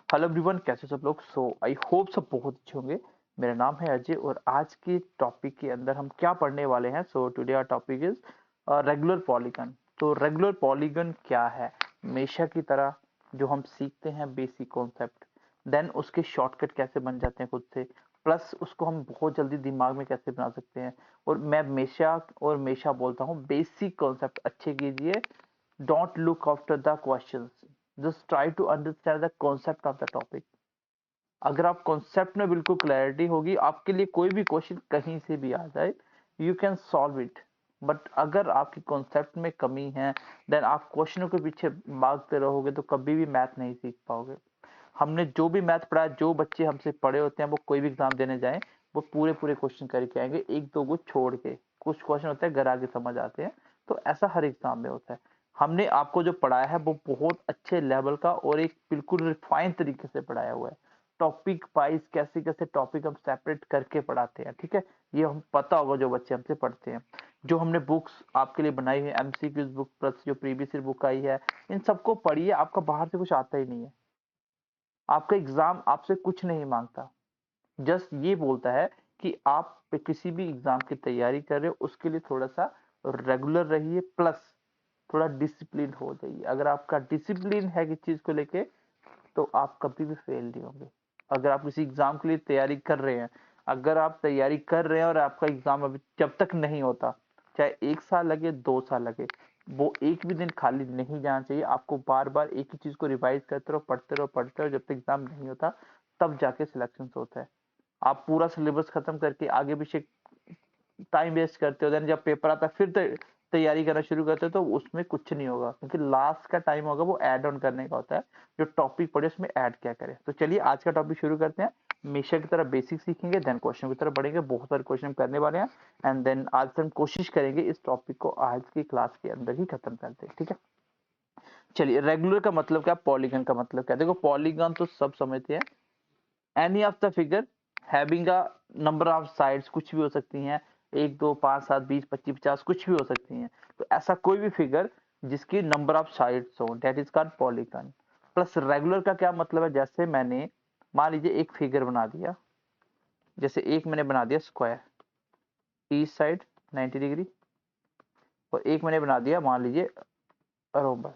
Hello everyone, कैसे सब लोग। आई होप सब बहुत अच्छे होंगे। मेरा नाम है अजय और आज के टॉपिक के अंदर हम क्या पढ़ने वाले हैं। Today our topic is regular polygon. तो रेगुलर पॉलीगन क्या है? हमेशा की तरह जो हम सीखते हैं बेसिक कॉन्सेप्ट, देन उसके शॉर्टकट कैसे बन जाते हैं खुद से, प्लस उसको हम बहुत जल्दी दिमाग में कैसे बना सकते हैं। और मैं हमेशा बोलता हूँ, बेसिक कॉन्सेप्ट अच्छे कीजिए, don't look after the questions, just try to understand the concept of the topic. अगर आप कॉन्सेप्ट में बिल्कुल क्लैरिटी होगी, आपके लिए कोई भी क्वेश्चन कहीं से भी आ जाए, you can solve it. But अगर आपकी कॉन्सेप्ट में कमी है, देन आप क्वेश्चनों के पीछे भागते रहोगे तो कभी भी मैथ नहीं सीख पाओगे। हमने जो भी मैथ पढ़ा है, जो बच्चे हमसे पढ़े होते हैं, वो कोई भी एग्जाम देने जाएं, वो पूरे पूरे क्वेश्चन करके आएंगे, एक दो को छोड़ के। कुछ क्वेश्चन होते हैं घर आगे समझ आते हैं, तो ऐसा हर एग्जाम में होता है। हमने आपको जो पढ़ाया है वो बहुत अच्छे लेवल का और एक बिल्कुल रिफाइंड तरीके से पढ़ाया हुआ है। टॉपिक वाइज कैसे कैसे टॉपिक हम सेपरेट करके पढ़ाते हैं, ठीक है। ये हम पता होगा जो बच्चे हमसे पढ़ते हैं। जो हमने बुक्स आपके लिए बनाई है, एमसीक्यूज बुक प्लस जो प्रीवियस ईयर बुक आई है, इन सबको पढ़िए। आपका बाहर से कुछ आता ही नहीं है। आपका एग्जाम आपसे कुछ नहीं मांगता, जस्ट ये बोलता है कि आप किसी भी एग्जाम की तैयारी कर रहे हो, उसके लिए थोड़ा सा रेगुलर रहिए, प्लस थोड़ा डिसिप्लिन हो जाइए। अगर आपका डिसिप्लिन है किसी चीज को लेके, तो आप कभी भी फेल नहीं होंगे। अगर आप किसी एग्जाम के लिए तैयारी कर रहे हैं, अगर आप तैयारी कर रहे हैं और आपका एग्जाम अभी जब तक नहीं होता, चाहे 1 साल लगे 2 साल लगे, वो एक भी दिन खाली नहीं जाना चाहिए। आपको बार बार एक ही चीज को रिवाइज करते रहो, पढ़ते रहो, जब तक एग्जाम नहीं होता तब जाके सिलेक्शन होता है। आप पूरा सिलेबस खत्म करके आगे पीछे टाइम वेस्ट करते हो, देन जब पेपर आता है फिर तैयारी करना शुरू करते हो, तो उसमें कुछ नहीं होगा, क्योंकि लास्ट का टाइम होगा वो ऐड ऑन करने का होता है। जो टॉपिक पढ़े उसमें ऐड क्या करें। तो चलिए आज का टॉपिक शुरू करते हैं। हमेशा की तरह बेसिक सीखेंगे, देन क्वेश्चन की तरफ बढ़ेंगे। बहुत सारे क्वेश्चन करने वाले हैं, एंड देन आज से हम कोशिश करेंगे इस टॉपिक को आज की क्लास के अंदर ही खत्म कर दे, ठीक है। चलिए, रेगुलर का मतलब क्या, पॉलीगन का मतलब क्या। देखो, पॉलीगन तो सब समझते हैं, any of the figure having a number of sides, कुछ भी हो सकती हैं, 1 2 5 7 20 25 50, कुछ भी हो सकती हैं। तो ऐसा कोई भी फिगर जिसकी नंबर ऑफ साइड्स हो, that is called polygon. Plus regular का क्या मतलब है, जैसे मैंने मान लीजिए एक फिगर बना दिया, जैसे एक मैंने बना दिया स्क्वायर, ईच साइड 90 डिग्री, और एक मैंने बना दिया मान लीजिए रोम्बस।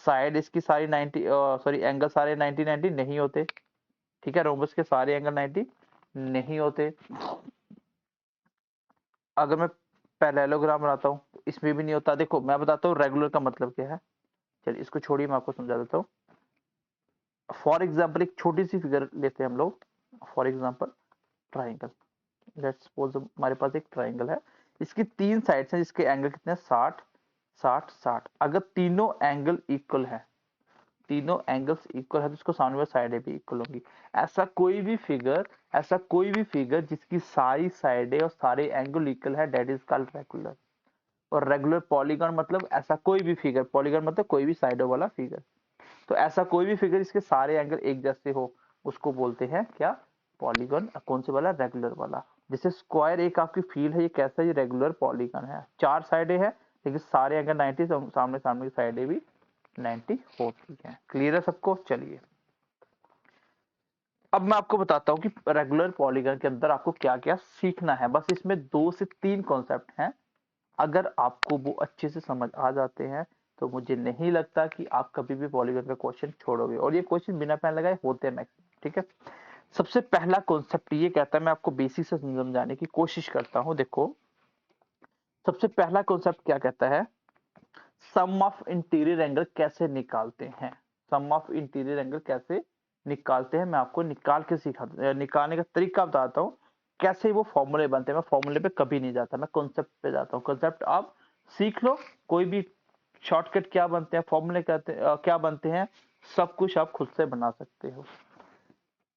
साइड इसकी सारी 90, सॉरी एंगल सारे 90 90 नहीं होते, ठीक है। रोम्बस के सारे एंगल 90 नहीं होते। अगर मैं पैरेललोग्राम बनाता हूँ तो इसमें भी नहीं होता। देखो, मैं बताता हूँ रेगुलर का मतलब क्या है। चलिए इसको छोड़िए, मैं आपको समझा देता हूँ। फॉर एग्जाम्पल एक छोटी सी फिगर लेते हैं हम लोग, for example triangle. Let's suppose हमारे पास एक ट्राइंगल है, इसकी 3 साइड्स हैं, जिसके एंगल कितने हैं, 60 60 60। अगर तीनों एंगल इक्वल है, तीनों एंगल्स इक्वल है, तो इसको सामने वाली साइडें भी इक्वल होंगी। ऐसा कोई भी फिगर जिसकी सारी साइडें और सारे एंगल इक्वल है, दैट इज कॉल्ड रेगुलर। और रेगुलर पॉलीगन मतलब ऐसा कोई भी फिगर, पॉलीगन मतलब कोई भी साइडों वाला फिगर। तो ऐसा कोई भी फिगर इसके सारे एंगल एक जैसे हो, उसको बोलते हैं क्या, पॉलीगन। कौन से वाला, रेगुलर वाला। जैसे स्क्वायर एक आपकी फील्ड है, ये कैसा, ये रेगुलर पॉलीगन है। 4 साइडें हैं लेकिन सारे एंगल 90, सामने सामने की साइडें भी 90 होती है। क्लियर है सबको। चलिए अब मैं आपको बताता हूँ कि रेगुलर पॉलीगन के अंदर आपको क्या क्या सीखना है। बस इसमें 2 से 3 कॉन्सेप्ट हैं। अगर आपको वो अच्छे से समझ आ जाते हैं, तो मुझे नहीं लगता कि आप कभी भी पॉलीगन का क्वेश्चन छोड़ोगे। और ये क्वेश्चन बिना पेन लगाए होते हैं मैक्सिमम, ठीक है। सबसे पहला कॉन्सेप्ट ये कहता है, मैं आपको बेसिक से समझाने की कोशिश करता हूँ। देखो, सबसे पहला कॉन्सेप्ट क्या कहता है, सम ऑफ इंटीरियर एंगल कैसे निकालते हैं। सम ऑफ इंटीरियर एंगल कैसे निकालते हैं, मैं आपको निकालने का तरीका बताता हूँ, कैसे वो फॉर्मूले बनते हैं। मैं फॉर्मूले पे कभी नहीं जाता, मैं कॉन्सेप्ट पे जाता हूँ। कॉन्सेप्ट आप सीख लो, कोई भी शॉर्टकट क्या बनते हैं, फॉर्मूले क्या बनते हैं, सब कुछ आप खुद से बना सकते हो।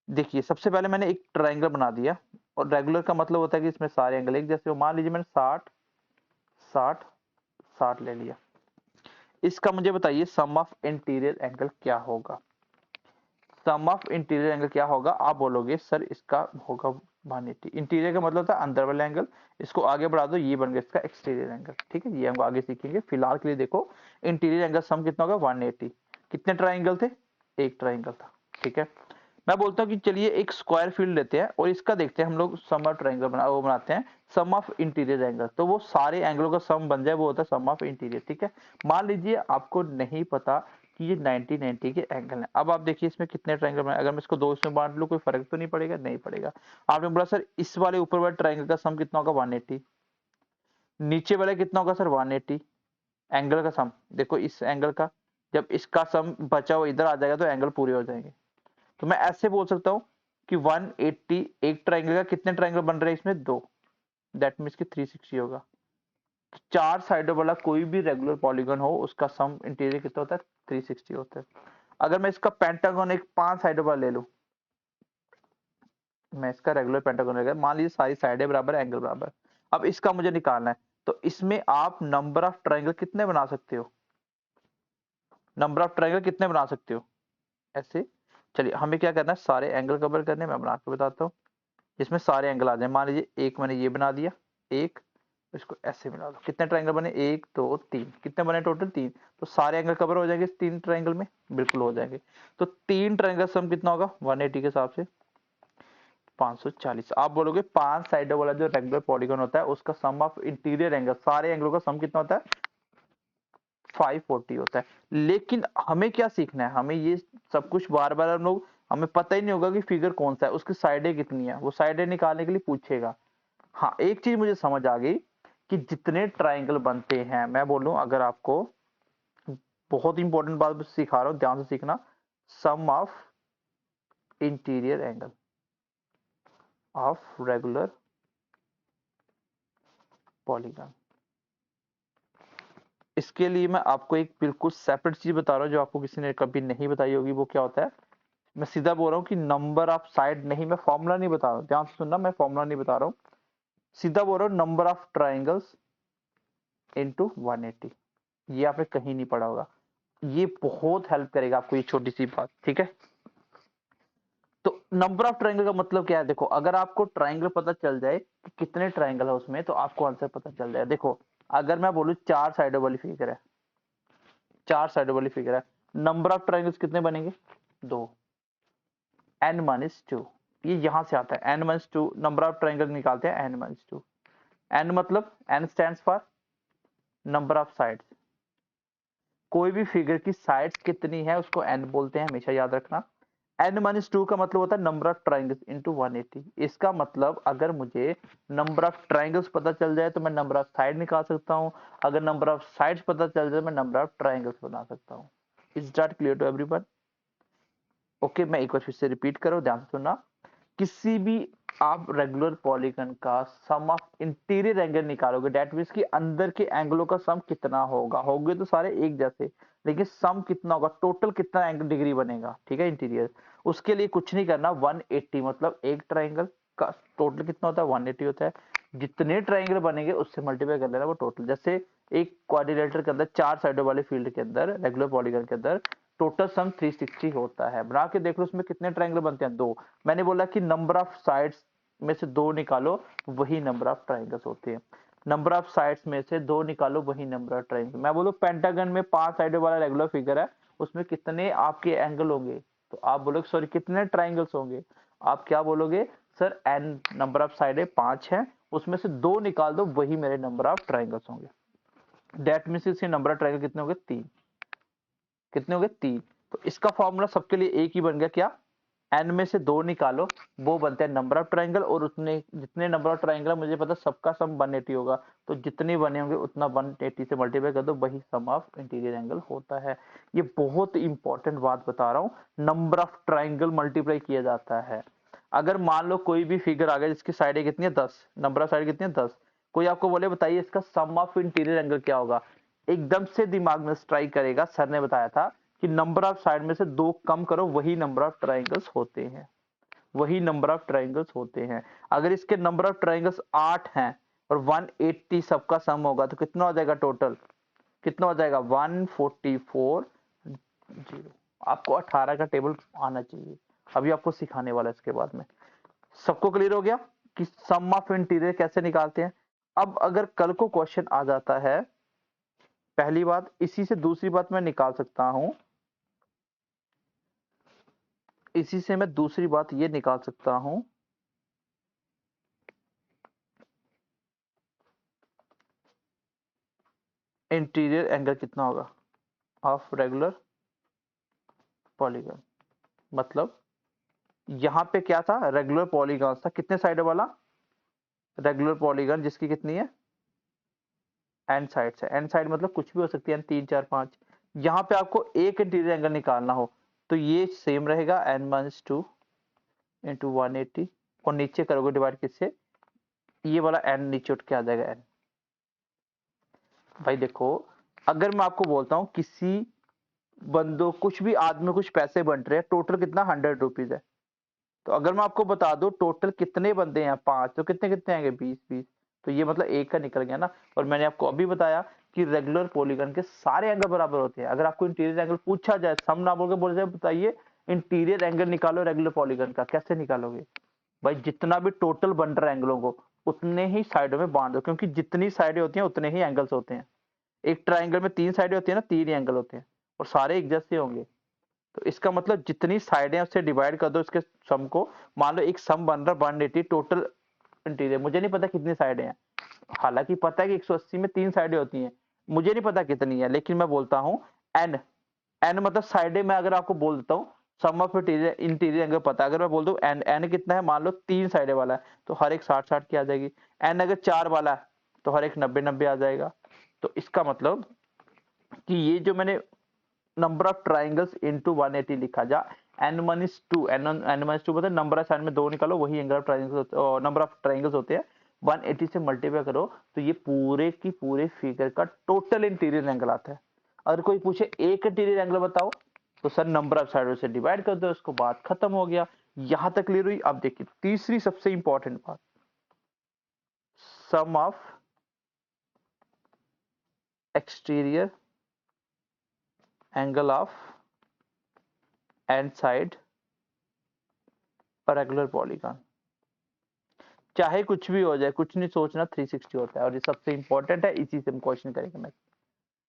देखिए, सबसे पहले मैंने एक ट्रायंगल बना दिया, और रेगुलर का मतलब होता है कि इसमें सारे एंगल एक जैसे हो। मान लीजिए मैंने 60 60 60 ले लिया। इसका मुझे बताइए सम ऑफ इंटीरियर एंगल क्या होगा। सम ऑफ इंटीरियर एंगल क्या होगा, आप बोलोगे सर इसका होगा 180। इंटीरियर का मतलब होता है अंदर वाला एंगल। इसको आगे बढ़ा दो, ये बन गया इसका एक्सटीरियर एंगल, ठीक है। ये हम आगे सीखेंगे। फिलहाल के लिए देखो, इंटीरियर एंगल सम कितना होगा, 180। कितने ट्राइंगल थे, एक ट्राइंगल था। ठीक है। मैं बोलता हूँ कि चलिए एक स्क्वायर फील्ड लेते हैं और इसका देखते हैं हम लोग सम ऑफ ट्रायंगल बनाते हैं सम ऑफ इंटीरियर एंगल, तो वो सारे एंगलों का सम बन जाए, वो होता है सम ऑफ इंटीरियर। ठीक है, मान लीजिए आपको नहीं पता कि ये 90 90 के एंगल है। अब आप देखिए इसमें कितने ट्रायंगल बनाए, अगर मैं इसको दो इसमें बांट लूं कोई फर्क तो नहीं पड़ेगा, नहीं पड़ेगा। आपने बोला सर इस वाले ऊपर वाले ट्रायंगल का सम कितना होगा 180, नीचे वाले कितना होगा सर 180, एंगल का सम देखो इस एंगल का, जब इसका सम बचा हुआ इधर आ जाएगा तो एंगल पूरे हो जाएंगे। तो मैं ऐसे बोल सकता हूँ कि 180 एक ट्रायंगल का, कितने ट्रायंगल बन रहे हैं इसमें दो, दैट मीन्स कि 360 होगा। चार साइडों वाला कोई भी रेगुलर पॉलीगन हो उसका सम इंटीरियर कितना होता है 360 होता है। अगर मैं इसका पेंटागन एक 5 साइडों वाला ले लूं, मैं इसका रेगुलर पेंटागन लेगा, मान लीजिए सारी साइडें बराबर एंगल बराबर, अब इसका मुझे निकालना है, तो इसमें आप नंबर ऑफ ट्रायंगल कितने बना सकते हो, नंबर ऑफ ट्रायंगल कितने बना सकते हो ऐसे। चलिए हमें क्या करना है, सारे एंगल कवर करने, मैं बना के बताता हूँ। इसमें सारे एंगल आ जाए, मान लीजिए एक मैंने ये बना दिया, एक इसको ऐसे मिला दो, कितने ट्रायंगल बने 1 2 3, कितने बने टोटल 3, तो सारे एंगल कवर हो जाएंगे इस 3 ट्रायंगल में, बिल्कुल हो जाएंगे। तो 3 ट्रायंगल सम कितना होगा 180 के हिसाब से 540। आप बोलोगे 5 साइडों वाला जो रेगुलर पॉलीगन होता है उसका सम ऑफ इंटीरियर एंगल, सारे एंगलों का सम कितना होता है 540 होता है। लेकिन हमें क्या सीखना है, हमें ये सब कुछ बार बार हम लोग, हमें पता ही नहीं होगा कि फिगर कौन सा है, उसकी साइडें कितनी है, वो साइडें निकालने के लिए पूछेगा। हाँ एक चीज मुझे समझ आ गई कि जितने ट्राइंगल बनते हैं, मैं बोलूं अगर आपको बहुत इंपॉर्टेंट बात सिखा रहा हूं, ध्यान से सीखना, sum of interior angle of regular polygon, इसके लिए मैं आपको एक बिल्कुल सेपरेट चीज बता रहा हूं जो आपको किसी ने कभी नहीं बताई होगी। वो क्या होता है, मैं सीधा बोल रहा हूँ कि नंबर ऑफ साइड नहीं, मैं फॉर्मूला नहीं बता रहा हूँ, ध्यान से सुनना, मैं फॉर्मूला नहीं बता रहा हूँ, सीधा बोल रहा हूँ नंबर ऑफ ट्राइंगल्स इनटू 180। ये आपने कहीं नहीं पढ़ा होगा, ये बहुत हेल्प करेगा आपको ये छोटी सी बात। ठीक है, तो नंबर ऑफ ट्राइंगल का मतलब क्या है, देखो अगर आपको ट्राइंगल पता चल जाए कि कितने ट्राइंगल है उसमें, तो आपको आंसर पता चल जाए। देखो अगर मैं बोलूं चार साइडों वाली फिगर है, चार साइडों वाली फिगर है, नंबर ऑफ ट्राइंगल्स कितने बनेंगे दो, n माइनस टू, ये यहां से आता है n minus two, number of triangle निकालते हैं n माइनस टू। n मतलब n stands for number of sides, कोई भी फिगर की साइड्स कितनी है उसको n बोलते हैं, हमेशा याद रखना। n माइनस टू का मतलब होता है नंबर ऑफ ट्राइंगल्स इनटू 180। इसका मतलब अगर मुझे नंबर ऑफ ट्राइंगल्स पता चल जाए तो मैं नंबर ऑफ साइड निकाल सकता हूं, अगर नंबर ऑफ साइड्स पता चल जाए मैं नंबर ऑफ ट्राइंगल्स बना सकता हूं। Is that clear to everyone? Okay, मैं एक बार फिर से रिपीट करो, ध्यान से सुनना। किसी भी आप रेगुलर पॉलीगन का सम ऑफ इंटीरियर एंगल निकालोगे, डेट मींस कि अंदर के एंगलों का सम कितना होगा, होंगे तो सारे एक जैसे, लेकिन सम कितना होगा, टोटल कितना एंगल डिग्री बनेगा, ठीक है इंटीरियर, उसके लिए कुछ नहीं करना, 180 मतलब एक ट्राइंगल का टोटल कितना होता है 180 होता है, जितने ट्राइंगल बनेंगे उससे मल्टीप्लाई कर लेना वो टोटल। जैसे एक क्वाड्रिलेटरल के अंदर चार साइडों वाले फील्ड के अंदर रेगुलर पॉलीगन के अंदर टोटल सम 360 होता है, बना के देख लो उसमें कितने ट्राइंगल बनते हैं दो। मैंने बोला कि नंबर ऑफ साइड्स में से दो निकालो वही नंबर ऑफ ट्राइंगल्स होते हैं, नंबर ऑफ साइड्स में से दो निकालो वही नंबर ऑफ ट्राइंगल। मैं बोलूं पेंटागन में 5 साइडों वाला रेगुलर फिगर है, उसमें कितने आपके एंगल होंगे, तो आप बोलोगे सॉरी कितने ट्राइंगल्स होंगे, आप क्या बोलोगे सर एन नंबर ऑफ साइडें 5 है, उसमें से दो निकाल दो वही मेरे नंबर ऑफ ट्राइंगल्स होंगे। दैट मींस इसके नंबर ऑफ ट्राइंगल कितने होंगे 3, कितने हो गए 3। तो इसका फॉर्मूला सबके लिए एक ही बन गया, क्या n में से दो निकालो वो बनते हैं नंबर ऑफ ट्राइंगल, और उतने जितने नंबर ऑफ ट्राइंगल मुझे पता सबका सम 180 होगा, तो जितने बने होंगे उतना 180 से मल्टीप्लाई कर दो वही सम ऑफ इंटीरियर एंगल होता है। ये बहुत इंपॉर्टेंट बात बता रहा हूँ, नंबर ऑफ ट्राइंगल मल्टीप्लाई किया जाता है। अगर मान लो कोई भी फिगर आ गया जिसकी साइड कितनी है 10, नंबर ऑफ साइड कितनी है 10, कोई आपको बोले बताइए इसका सम ऑफ इंटीरियर एंगल क्या होगा, एकदम से दिमाग में स्ट्राइक करेगा, सर ने बताया था कि नंबर ऑफ साइड में से दो कम करो वही नंबर ऑफ ट्राइंगल्स होते हैं, वही नंबर ऑफ ट्राइंगल्स होते हैं। अगर इसके नंबर ऑफ ट्राइंगल्स 8 हैं और 180 सबका सम होगा तो कितना हो जाएगा टोटल, कितना हो जाएगा 144 जीरो। आपको 18 का टेबल आना चाहिए, अभी आपको सिखाने वाला है इसके बाद में। सबको क्लियर हो गया कि सम ऑफ इंटीरियर कैसे निकालते हैं। अब अगर कल को क्वेश्चन आ जाता है, पहली बात इसी से दूसरी बात मैं निकाल सकता हूं, इसी से मैं दूसरी बात ये निकाल सकता हूं, इंटीरियर एंगल कितना होगा ऑफ रेगुलर पॉलीगन। मतलब यहां पे क्या था, रेगुलर पॉलीगन था, कितने साइड वाला रेगुलर पॉलीगन, जिसकी कितनी है एंड साइड है। एंड साइड मतलब कुछ भी हो सकती है, 3 4 5। यहाँ पे आपको एक इंटीरियर एंगल निकालना हो तो ये सेम रहेगा n-2 इंटू 180, और नीचे करोगे डिवाइड किससे, ये वाला n नीचे उठ के आ जाएगा n। भाई देखो, अगर मैं आपको बोलता हूँ किसी बंदो कुछ भी आदमी कुछ पैसे बंट रहे हैं, टोटल कितना 100 रुपीज है, तो अगर मैं आपको बता दूं टोटल कितने बंदे हैं 5, तो कितने कितने आएंगे 20 20, तो ये मतलब एक का निकल गया ना। और मैंने आपको अभी बताया कि रेगुलर पॉलीगन के सारे एंगल बराबर होते हैं। अगर आपको इंटीरियर एंगल पूछा जाए, सम ना बोल के बोल जाए बताइए इंटीरियर एंगल निकालो रेगुलर पॉलीगन का, कैसे निकालोगे भाई, जितना भी टोटल बन रहा है एंगलों को उतने ही साइडों में बांट दो, क्योंकि जितनी साइडें होती हैं उतने ही एंगल्स होते हैं। एक ट्राइंगल में 3 साइडें होती है ना, 3 ही एंगल होते हैं और सारे एक जैसे होंगे। तो इसका मतलब जितनी साइडें उससे डिवाइड कर दो इसके सम को। मान लो एक सम बन रहा 180 टोटल इंटीरियर, मुझे नहीं पता कितनी साइडें हैं, हालांकि पता है कि 180 में 3 साइडें होती हैं, मुझे नहीं पता कितनी है, लेकिन मैं बोलता हूँ एन। एन मतलब साइडें मैं अगर आपको बोल देता हूँ सम ऑफ इंटीरियर, इंटीरियर एंगल पता है, अगर मैं बोल दूं एन, एन कितना है, मान लो 3 साइडें वाला है तो हर एक 60 60 की आ जाएगी। एन अगर 4 वाला है तो हर एक 90 90 आ जाएगा। तो इसका मतलब कि ये जो मैंने नंबर ऑफ ट्राइंगल्स इनटू 180 लिखा जा, n-2, n-2 मतलब नंबर ऑफ साइड में 2 निकालो वही angle of triangles, number of triangles होते हैं, 180 से मल्टीप्लाई करो तो ये पूरे की पूरे फिगर का टोटल इंटीरियर एंगल आता है। अगर कोई पूछे एक इंटीरियर एंगल बताओ तो सर नंबर ऑफ साइडों से डिवाइड कर दो, उसको बात खत्म हो गया। यहां तक क्लियर हुई। अब देखिए तीसरी सबसे इंपॉर्टेंट बात, sum of exterior angle of n side regular polygon. चाहे कुछ भी हो जाए, कुछ नहीं सोचना, 360 होता है और ये सबसे इंपॉर्टेंट है, इसी से हम क्वेश्चन करेंगे। मैं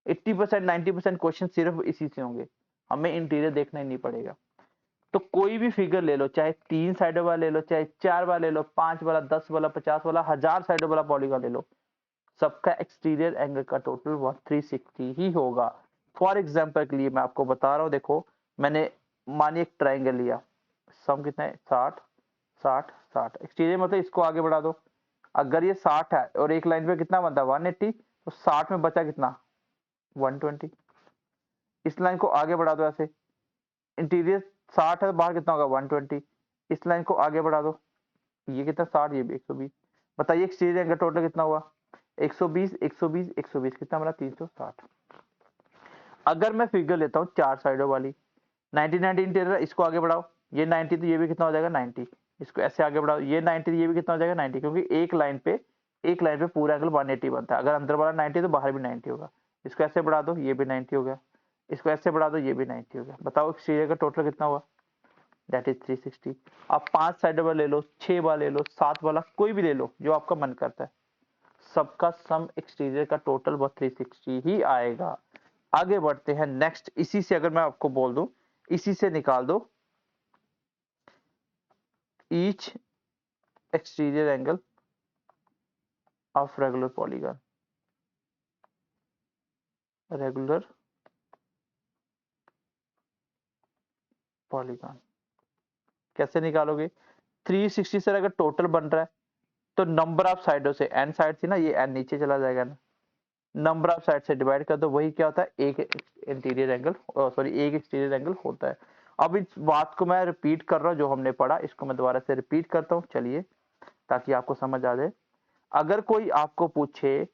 80% 90% क्वेश्चन सिर्फ इसी से होंगे, हमें इंटीरियर देखना ही नहीं पड़ेगा। तो कोई भी फिगर ले लो, चाहे 3 साइडों वाला ले लो, चाहे 4 वाला ले लो, 5 वाला, 10 वाला, 50 वाला, 1000 साइडों वाला पॉलीगॉन ले लो, सबका एक्सटीरियर एंगल का टोटल 360 ही होगा। फॉर एग्जाम्पल के लिए मैं आपको बता रहा हूँ, देखो मैंने मानिए एक ट्राइंगल लिया, सम कितना है 60 60 60, एक्सटीरियर मतलब इसको आगे बढ़ा दो। अगर ये 60 है और एक लाइन पे कितना बनता है 180, तो 60 में बचा कितना 120। इस लाइन को आगे बढ़ा दो ऐसे, इंटीरियर 60 है तो बाहर कितना होगा 120। इस लाइन को आगे बढ़ा दो, ये कितना 60, ये भी 120। बताइए एक्सटीरियर एंगल टोटल कितना हुआ 120 120 120, कितना बना 360। अगर मैं फिगर लेता हूँ 4 साइडों वाली, 90 90 इंटीरियर, इसको आगे बढ़ाओ, ये 90 तो ये भी कितना हो जाएगा 90, इसको ऐसे आगे बढ़ाओ, ये 90 तो ये भी कितना हो जाएगा 90, क्योंकि एक लाइन पे पूरा एंगल 180 बनता है। अगर अंदर वाला 90 तो बाहर भी 90 होगा। इसको ऐसे बढ़ा दो, ये भी 90 हो गया, इसको ऐसे बढ़ा दो, ये भी 90 हो गया। बताओ एक्सटीरियर का टोटल कितना हुआ, दैट इज 360। आप 5 साइड वाला ले लो, 6 वाला ले लो, 7 वाला, कोई भी ले लो जो आपका मन करता है, सबका सम एक्सटीरियर का टोटल वो 360 ही आएगा। आगे बढ़ते हैं नेक्स्ट। इसी से अगर मैं आपको बोल दूं, इसी से निकाल दो each exterior angle of regular polygon, regular polygon कैसे निकालोगे, 360 से अगर टोटल बन रहा है तो नंबर ऑफ साइडों से, एन साइड थी ना, ये एन नीचे चला जाएगा ना, नंबर ऑफ साइड से डिवाइड कर दो, वही क्या होता है एक इंटीरियर एंगल, सॉरी एक एक्सटीरियर एंगल होता है। अब इस बात को मैं रिपीट कर रहा हूँ, जो हमने पढ़ा इसको मैं दोबारा से रिपीट करता हूँ, चलिए, ताकि आपको समझ आ जाए। अगर कोई आपको पूछे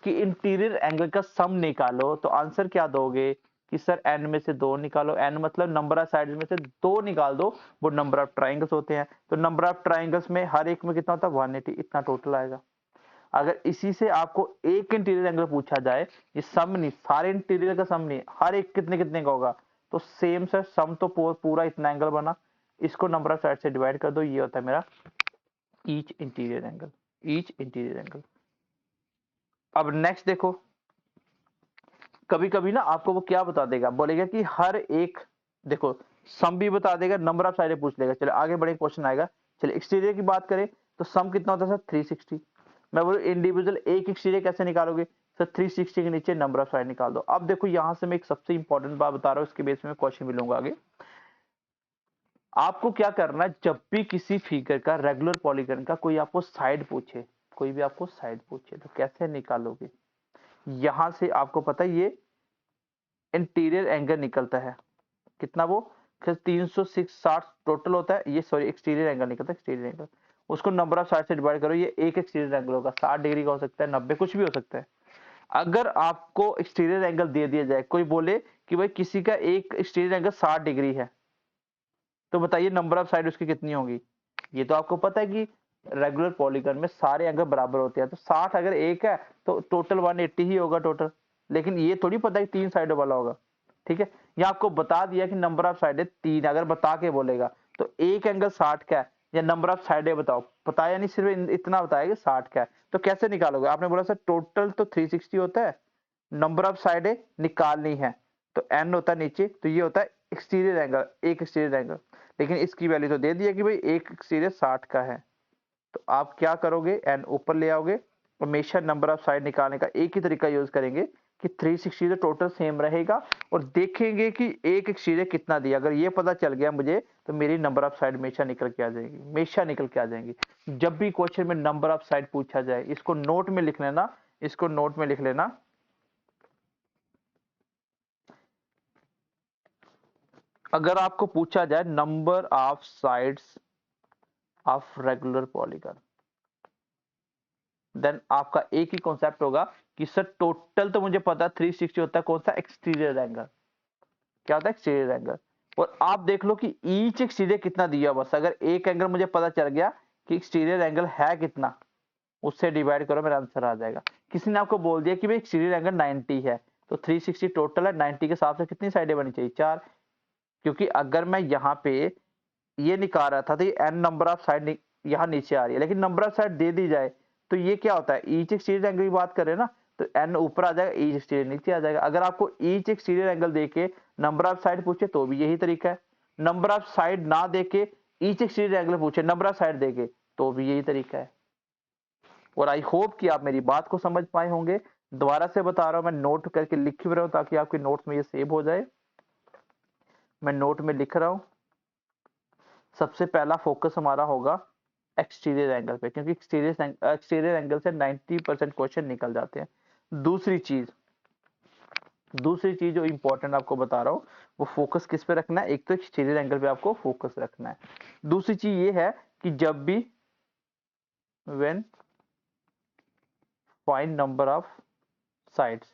कि इंटीरियर एंगल का सम निकालो, तो आंसर क्या दोगे कि सर एन में से 2 निकालो। एन मतलब नंबर ऑफ साइड में से 2 निकाल दो, वो नंबर ऑफ ट्राइंगल्स होते हैं। तो नंबर ऑफ ट्राइंगल्स में हर एक में कितना होता है 180, इतना टोटल आएगा। अगर इसी से आपको एक इंटीरियर एंगल पूछा जाए, ये सम नहीं, सारे इंटीरियर का सम नहीं, हर एक कितने कितने का होगा, तो सेम सर सम तो पूरा इतना एंगल बना, इसको नंबर ऑफ साइड से डिवाइड कर दो, ये होता है मेरा each interior angle, each interior angle. अब नेक्स्ट देखो, कभी कभी ना आपको वो क्या बता देगा, बोलेगा कि हर एक देखो सम भी बता देगा, नंबर ऑफ साइडें पूछ लेगा। चलो आगे बढ़े, क्वेश्चन आएगा। चलिए एक्सटीरियर की बात करें तो सम कितना होता है सर 360। मैं बोलूँ इंडिविजुअल एक एक्सटीरियर कैसे निकालोगे सर, 360 के नीचे नंबर ऑफ साइड निकाल दो। अब देखो यहाँ से मैं एक सबसे इंपॉर्टेंट बात बता रहा हूँ, इसके बेस में क्वेश्चन मिलूंगा आगे। आपको क्या करना है, जब भी किसी फिगर का रेगुलर पॉलीगन का कोई आपको साइड पूछे, कोई भी आपको साइड पूछे तो कैसे निकालोगे। यहां से आपको पता है ये इंटीरियर एंगल निकलता है कितना, वो 360 टोटल होता है ये, सॉरी एक्सटीरियर एंगल निकलता है, एक्सटीरियर एंगल। उसको नंबर ऑफ साइड से डिवाइड करो, ये एक एक्सटीरियर एंगल होगा, 60 डिग्री का हो सकता है, 90, कुछ भी हो सकता है। अगर आपको एक्सटीरियर एंगल दे दिया जाए, कोई बोले कि भाई किसी का एक एक्सटीरियर एंगल 60 डिग्री है, तो बताइए नंबर ऑफ साइड उसकी कितनी होगी। ये तो आपको पता है कि रेगुलर पॉलीगन में सारे एंगल बराबर होते हैं, तो 60 अगर एक है तो टोटल 180 ही होगा टोटल। लेकिन ये थोड़ी पता है कि 3 साइडों वाला होगा, ठीक है। यहाँ आपको बता दिया कि नंबर ऑफ साइड 3, अगर बता के बोलेगा तो एक एंगल 60 का है या नंबर ऑफ साइड बताओ, बताया नहीं, सिर्फ इतना बताया कि 60 का है। तो कैसे निकालोगे, आपने बोला सर टोटल तो 360 होता है, नंबर ऑफ साइडें निकालनी है तो n होता है नीचे, तो ये होता है एक्सटीरियर एंगल, एक एक्सटीरियर एंगल। लेकिन इसकी वैल्यू तो दे दी है कि भाई एक एक्सटीरियर 60 का है, तो आप क्या करोगे, n ऊपर ले आओगे। हमेशा नंबर ऑफ साइड निकालने का एक ही तरीका यूज करेंगे कि 360 तो टोटल सेम रहेगा, और देखेंगे कि एक एक्सटीरियर कितना दिया। अगर ये पता चल गया मुझे तो मेरी नंबर ऑफ साइड हमेशा निकल के आ जाएगी, हमेशा निकल के आ जाएंगी। जब भी क्वेश्चन में नंबर ऑफ साइड पूछा जाए, इसको नोट में लिख लेना, इसको नोट में लिख लेना। अगर आपको पूछा जाए number of sides of regular polygon, then आपका एक ही कॉन्सेप्ट होगा कि सर टोटल तो मुझे पता 360 होता है, कौन सा, एक्सटीरियर एंगल। क्या होता है, एक्सटीरियर एंगल। और आप देख लो कि ईच एक्सटीरियर कितना दिया, बस अगर एक एंगल मुझे पता चल गया कि एक्सटीरियर एंगल है कितना, उससे डिवाइड करो, मेरा आंसर आ जाएगा। किसी ने आपको बोल दिया कि भाई एक्सटीरियर एंगल 90 है, तो 360 टोटल है, 90 के हिसाब से कितनी साइडें बनी चाहिए, 4। क्योंकि अगर मैं यहाँ पे ये निकाल रहा था तो ये n नंबर ऑफ साइड यहाँ नीचे आ रही है, लेकिन नंबर ऑफ साइड दे दी जाए तो ये क्या होता है, ईच एक्सटीरियर एंगल की बात करें ना तो n ऊपर आ जाएगा, ईच एक्सटीरियर नीचे आ जाएगा। अगर आपको ईच एक्सटीरियर एंगल देके नंबर ऑफ साइड पूछे तो भी यही तरीका है, नंबर ऑफ साइड ना देके ईच एक्सटीरियर एंगल पूछे नंबर ऑफ साइड देके तो भी यही तरीका है। और आई होप कि आप मेरी बात को समझ पाए होंगे। दोबारा से बता रहा हूं, मैं नोट करके लिख भी रहा हूं ताकि आपके नोट्स में ये सेव हो जाए। मैं नोट में लिख रहा हूं, सबसे पहला फोकस हमारा होगा एक्सटीरियर एंगल पे, क्योंकि एक्सटीरियर एंगल से 90% क्वेश्चन निकल जाते हैं। दूसरी चीज जो इंपॉर्टेंट आपको बता रहा हूँ, वो फोकस किस पे रखना है, एक तो एक्सटीरियर एंगल पे आपको फोकस रखना है। दूसरी चीज ये है कि जब भी when find number of sides,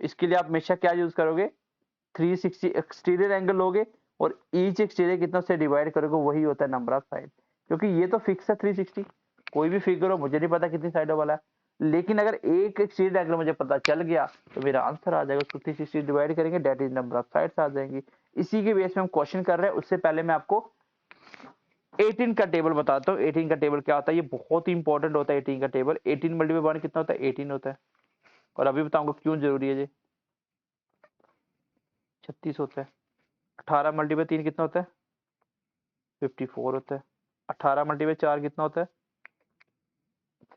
इसके लिए आप हमेशा क्या यूज करोगे, 360 एक्सटीरियर एंगल लोगे और ईच एक्सटीरियर कितना से डिवाइड करोगे, वही होता है नंबर ऑफ साइड। क्योंकि ये तो फिक्स है 360, कोई भी फिगर हो, मुझे नहीं पता कितनी साइडों वाला है, लेकिन अगर एक एक्सटीरियर एंगल मुझे पता चल गया तो मेरा आंसर आ जाएगा, उसको 360 डिवाइड करेंगे, that is number of sides आ जाएंगी। इसी के बेस में हम क्वेश्चन कर रहे हैं। उससे पहले मैं आपको 18 का टेबल बताता हूँ। 18 का टेबल क्या होता है, ये बहुत ही इंपॉर्टेंट होता है। 18 का टेबल, 18 मल्टीप्लाई 1 कितना होता है, 18 होता है। और अभी बताऊंगा क्यों जरूरी है ये, 36 होता है। 18 मल्टीप्लाई 3 कितना होता है, 54 होता है। 18 मल्टीप्लाई 4 कितना होता है,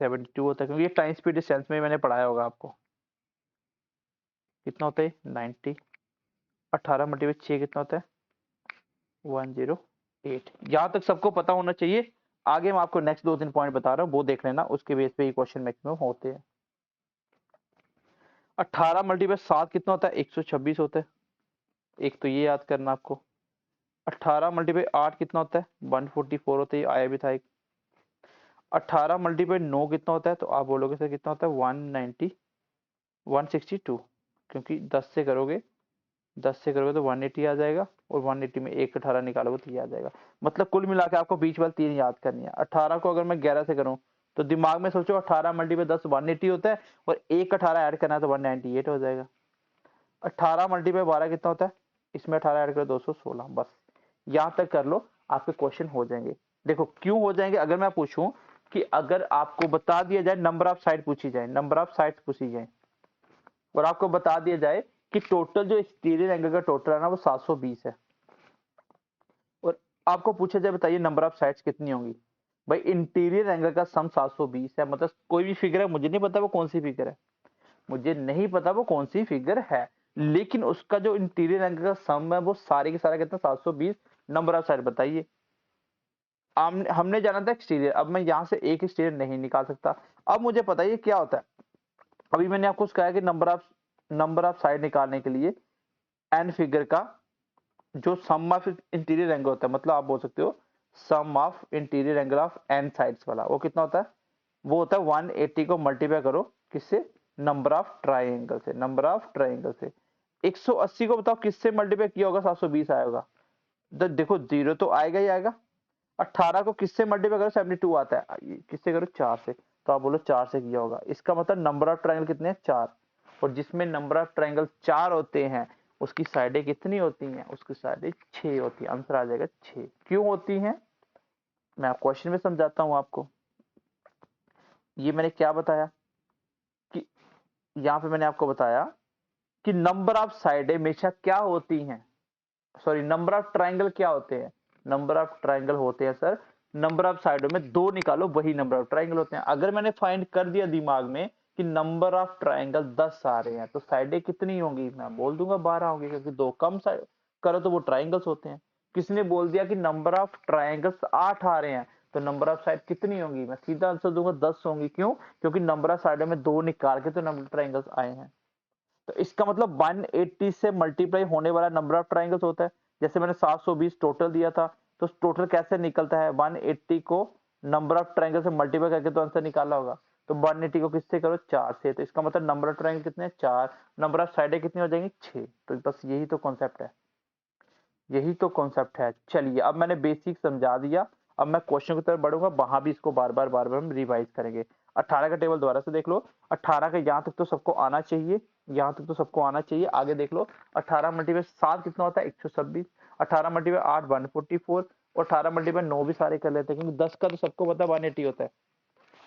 72 होता है। क्योंकि ये टाइम स्पीड डिस्टेंस में मैंने पढ़ाया होगा आपको। कितना होता है, 90। 18 मल्टीप्लाई 6 कितना होता है, 108। यहाँ तक सबको पता होना चाहिए। आगे मैं आपको नेक्स्ट 2-3 पॉइंट बता रहा हूँ, वो देख लेना, उसके बेस पे ही क्वेश्चन मैक्सिमम होते हैं। 18 मल्टीप्लाई 7 कितना होता है, 126 होता है। एक तो ये याद करना आपको। 18 मल्टीप्लाई 8 कितना होता है, 144 होता है, ये आया भी था एक। 18 मल्टीप्लाई 9 कितना होता है, तो आप बोलोगे सर कितना होता है, 162। क्योंकि 10 से करोगे तो 180 आ जाएगा, और 180 में एक 18 निकालोगे तो ये आ जाएगा। मतलब कुल मिला के आपको बीच वाली 3 याद करनी है। 18 को अगर मैं 11 से करूं तो दिमाग में सोचो 18 मल्टीप्लाई 10 180 होता है, और एक 18 ऐड करना है तो 198 हो जाएगा। 18 मल्टीप्लाई 12 कितना होता है, इसमें 18 ऐड करो 216। बस यहाँ तक कर लो, आपके क्वेश्चन हो जाएंगे। देखो क्यों हो जाएंगे, अगर मैं पूछूं कि अगर आपको बता दिया जाए नंबर ऑफ साइड पूछी जाए, नंबर ऑफ साइड्स पूछी जाए, और आपको बता दिया जाए कि टोटल जो एक्सटीरियर एंगल का टोटल है ना वो 720 है, आपको पूछा जाए बताइए नंबर ऑफ साइड्स कितनी होंगी, भाई इंटीरियर एंगल का सम 720 है, मतलब कोई भी फिगर है, मुझे नहीं पता वो कौन सी फिगर है, मुझे नहीं पता वो कौन सी फिगर है, लेकिन उसका जो इंटीरियर एंगल का सम है वो सारे के सारा कितना 720। नंबर ऑफ साइड बताइए। हमने जाना था एक्सटीरियर, अब मैं यहाँ से एक एक्सटीरियर नहीं निकाल सकता। अब मुझे पता है ये क्या होता है, अभी मैंने आपको कहा कि नंबर ऑफ साइड निकालने के लिए एन फिगर का जो सम ऑफ इंटीरियर एंगल होता है, मतलब आप बोल सकते हो sum of interior angle of n sides वाला, वो कितना होता है, वो होता है 180 को मल्टीप्लाई करो किससे, नंबर ऑफ ट्राइंगल से, नंबर ऑफ ट्राइंगल से। 180 को बताओ किससे मल्टीप्लाई किया होगा 720 आया होगा, तो देखो जीरो तो आएगा ही आएगा। 18 को किससे मल्टीप्लाई करो 72 आता है, किससे करो 4 से, तो आप बोलो 4 से किया होगा, इसका मतलब नंबर ऑफ ट्राइंगल कितने हैं 4, और जिसमें नंबर ऑफ ट्राइंगल 4 होते हैं उसकी साइडें कितनी होती हैं, उसकी साइडें 6 होती है, आंसर आ जाएगा 6। क्यों होती हैं मैं क्वेश्चन में समझाता हूं आपको। ये मैंने क्या बताया कि यहाँ पे मैंने आपको बताया कि नंबर ऑफ साइडें हमेशा क्या होती हैं, सॉरी नंबर ऑफ ट्राइंगल क्या होते हैं, नंबर ऑफ ट्राइंगल होते हैं सर, नंबर ऑफ साइडों में 2 निकालो वही नंबर ऑफ ट्राइंगल होते हैं। अगर मैंने फाइंड कर दिया दिमाग में कि नंबर ऑफ ट्राइंगल 10 आ रहे हैं तो साइडें कितनी होंगी, मैं बोल दूंगा 12 होंगी, क्योंकि 2 कम साइड करो तो वो ट्राइंगल्स होते हैं। किसने बोल दिया कि नंबर ऑफ ट्राइंगल्स 8 आ रहे हैं तो नंबर ऑफ साइड कितनी होंगी, मैं सीधा आंसर दूंगा 10 होंगी। क्यों, क्योंकि नंबर ऑफ साइडों में 2 निकाल के तो नंबर ट्राइंगल्स आए हैं। तो इसका मतलब 180 से मल्टीप्लाई होने वाला नंबर ऑफ ट्राइंगल्स होता है। जैसे मैंने 720 टोटल दिया था, तो टोटल कैसे निकलता है, 180 को नंबर ऑफ ट्राइंगल से मल्टीप्लाई करके तो आंसर निकाला होगा, तो 180 को किससे करो 4 से, तो इसका मतलब नंबर ऑफ ट्राइंगल कितने 4, नंबर ऑफ साइडें कितनी हो जाएंगी 6। तो बस यही तो कॉन्सेप्ट है, यही तो कॉन्सेप्ट है। चलिए अब मैंने बेसिक समझा दिया, अब मैं क्वेश्चन की तरफ बढ़ूंगा, वहां भी इसको बार बार हम रिवाइज करेंगे। 18 का टेबल दोबारा से देख लो, 18 का यहाँ तक तो सबको आना चाहिए, यहाँ तक तो सबको आना चाहिए। आगे देख लो 18 मल्टीप्लाई 7 कितना होता है 126, 18 मल्टीप्लाई 8 144, और 18 मल्टीप्लाई 9 भी सारे कर लेते हैं क्योंकि 10 का तो सबको पता 180 होता है,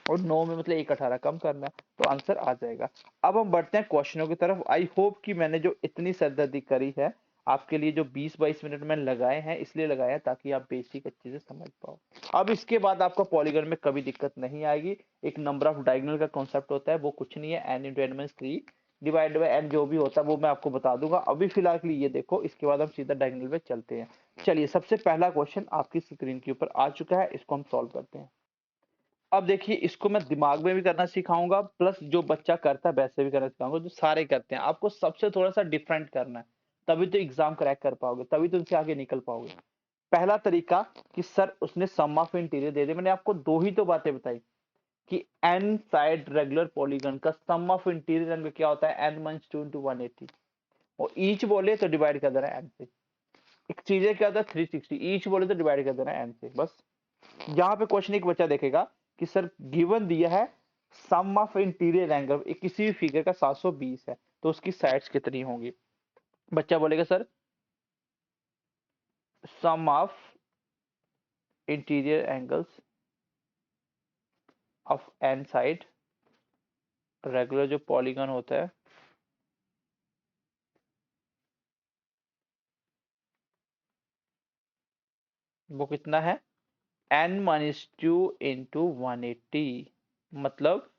और 9 में मतलब एक 18 कम करना है तो आंसर आ जाएगा। अब हम बढ़ते हैं क्वेश्चनों की तरफ। आई होप कि मैंने जो इतनी सरदर्दी करी है आपके लिए, जो 20-22 मिनट मैंने लगाए हैं इसलिए लगाए हैं ताकि आप बेसिक अच्छे से समझ पाओ। अब इसके बाद आपको पॉलीगन में कभी दिक्कत नहीं आएगी। एक नंबर ऑफ डायगोनल का कॉन्सेप्ट होता है, वो कुछ नहीं है, n into n minus 3 divide by n, जो भी होता है वो मैं आपको बता दूंगा। अभी फिलहाल के लिए ये देखो, इसके बाद हम सीधा डायगोनल पे चलते हैं। चलिए सबसे पहला क्वेश्चन आपकी स्क्रीन के ऊपर आ चुका है, इसको हम सॉल्व करते हैं। अब देखिए इसको मैं दिमाग में भी करना सिखाऊंगा, प्लस जो बच्चा करता है वैसे भी करना सिखाऊंगा, जो सारे करते हैं। आपको सबसे थोड़ा सा डिफरेंट करना है, तभी तो एग्जाम क्रैक कर पाओगे, तभी तो उनसे आगे निकल पाओगे। पहला तरीका कि सर उसने सम ऑफ इंटीरियर दे दिया, मैंने आपको दो ही तो बातें बताई कि एन साइड रेगुलर पॉलीगन का सम ऑफ इंटीरियर एंगल क्या होता है, n माइनस 2 इंटू 180, और ईच बोले तो डिवाइड कर देना n से। एक्सटीरियर क्या होता है 360, ईच बोले तो डिवाइड कर देना n से। बस यहाँ पे क्वेश्चन एक बच्चा देखेगा कि सर गिवन दिया है सम ऑफ इंटीरियर एंगल किसी भी फिगर का 720 है तो उसकी साइड्स कितनी होंगी। बच्चा बोलेगा sir sum of interior angles of n side regular जो पॉलीगन होता है वो कितना है n माइनस 2 इंटू 180, मतलब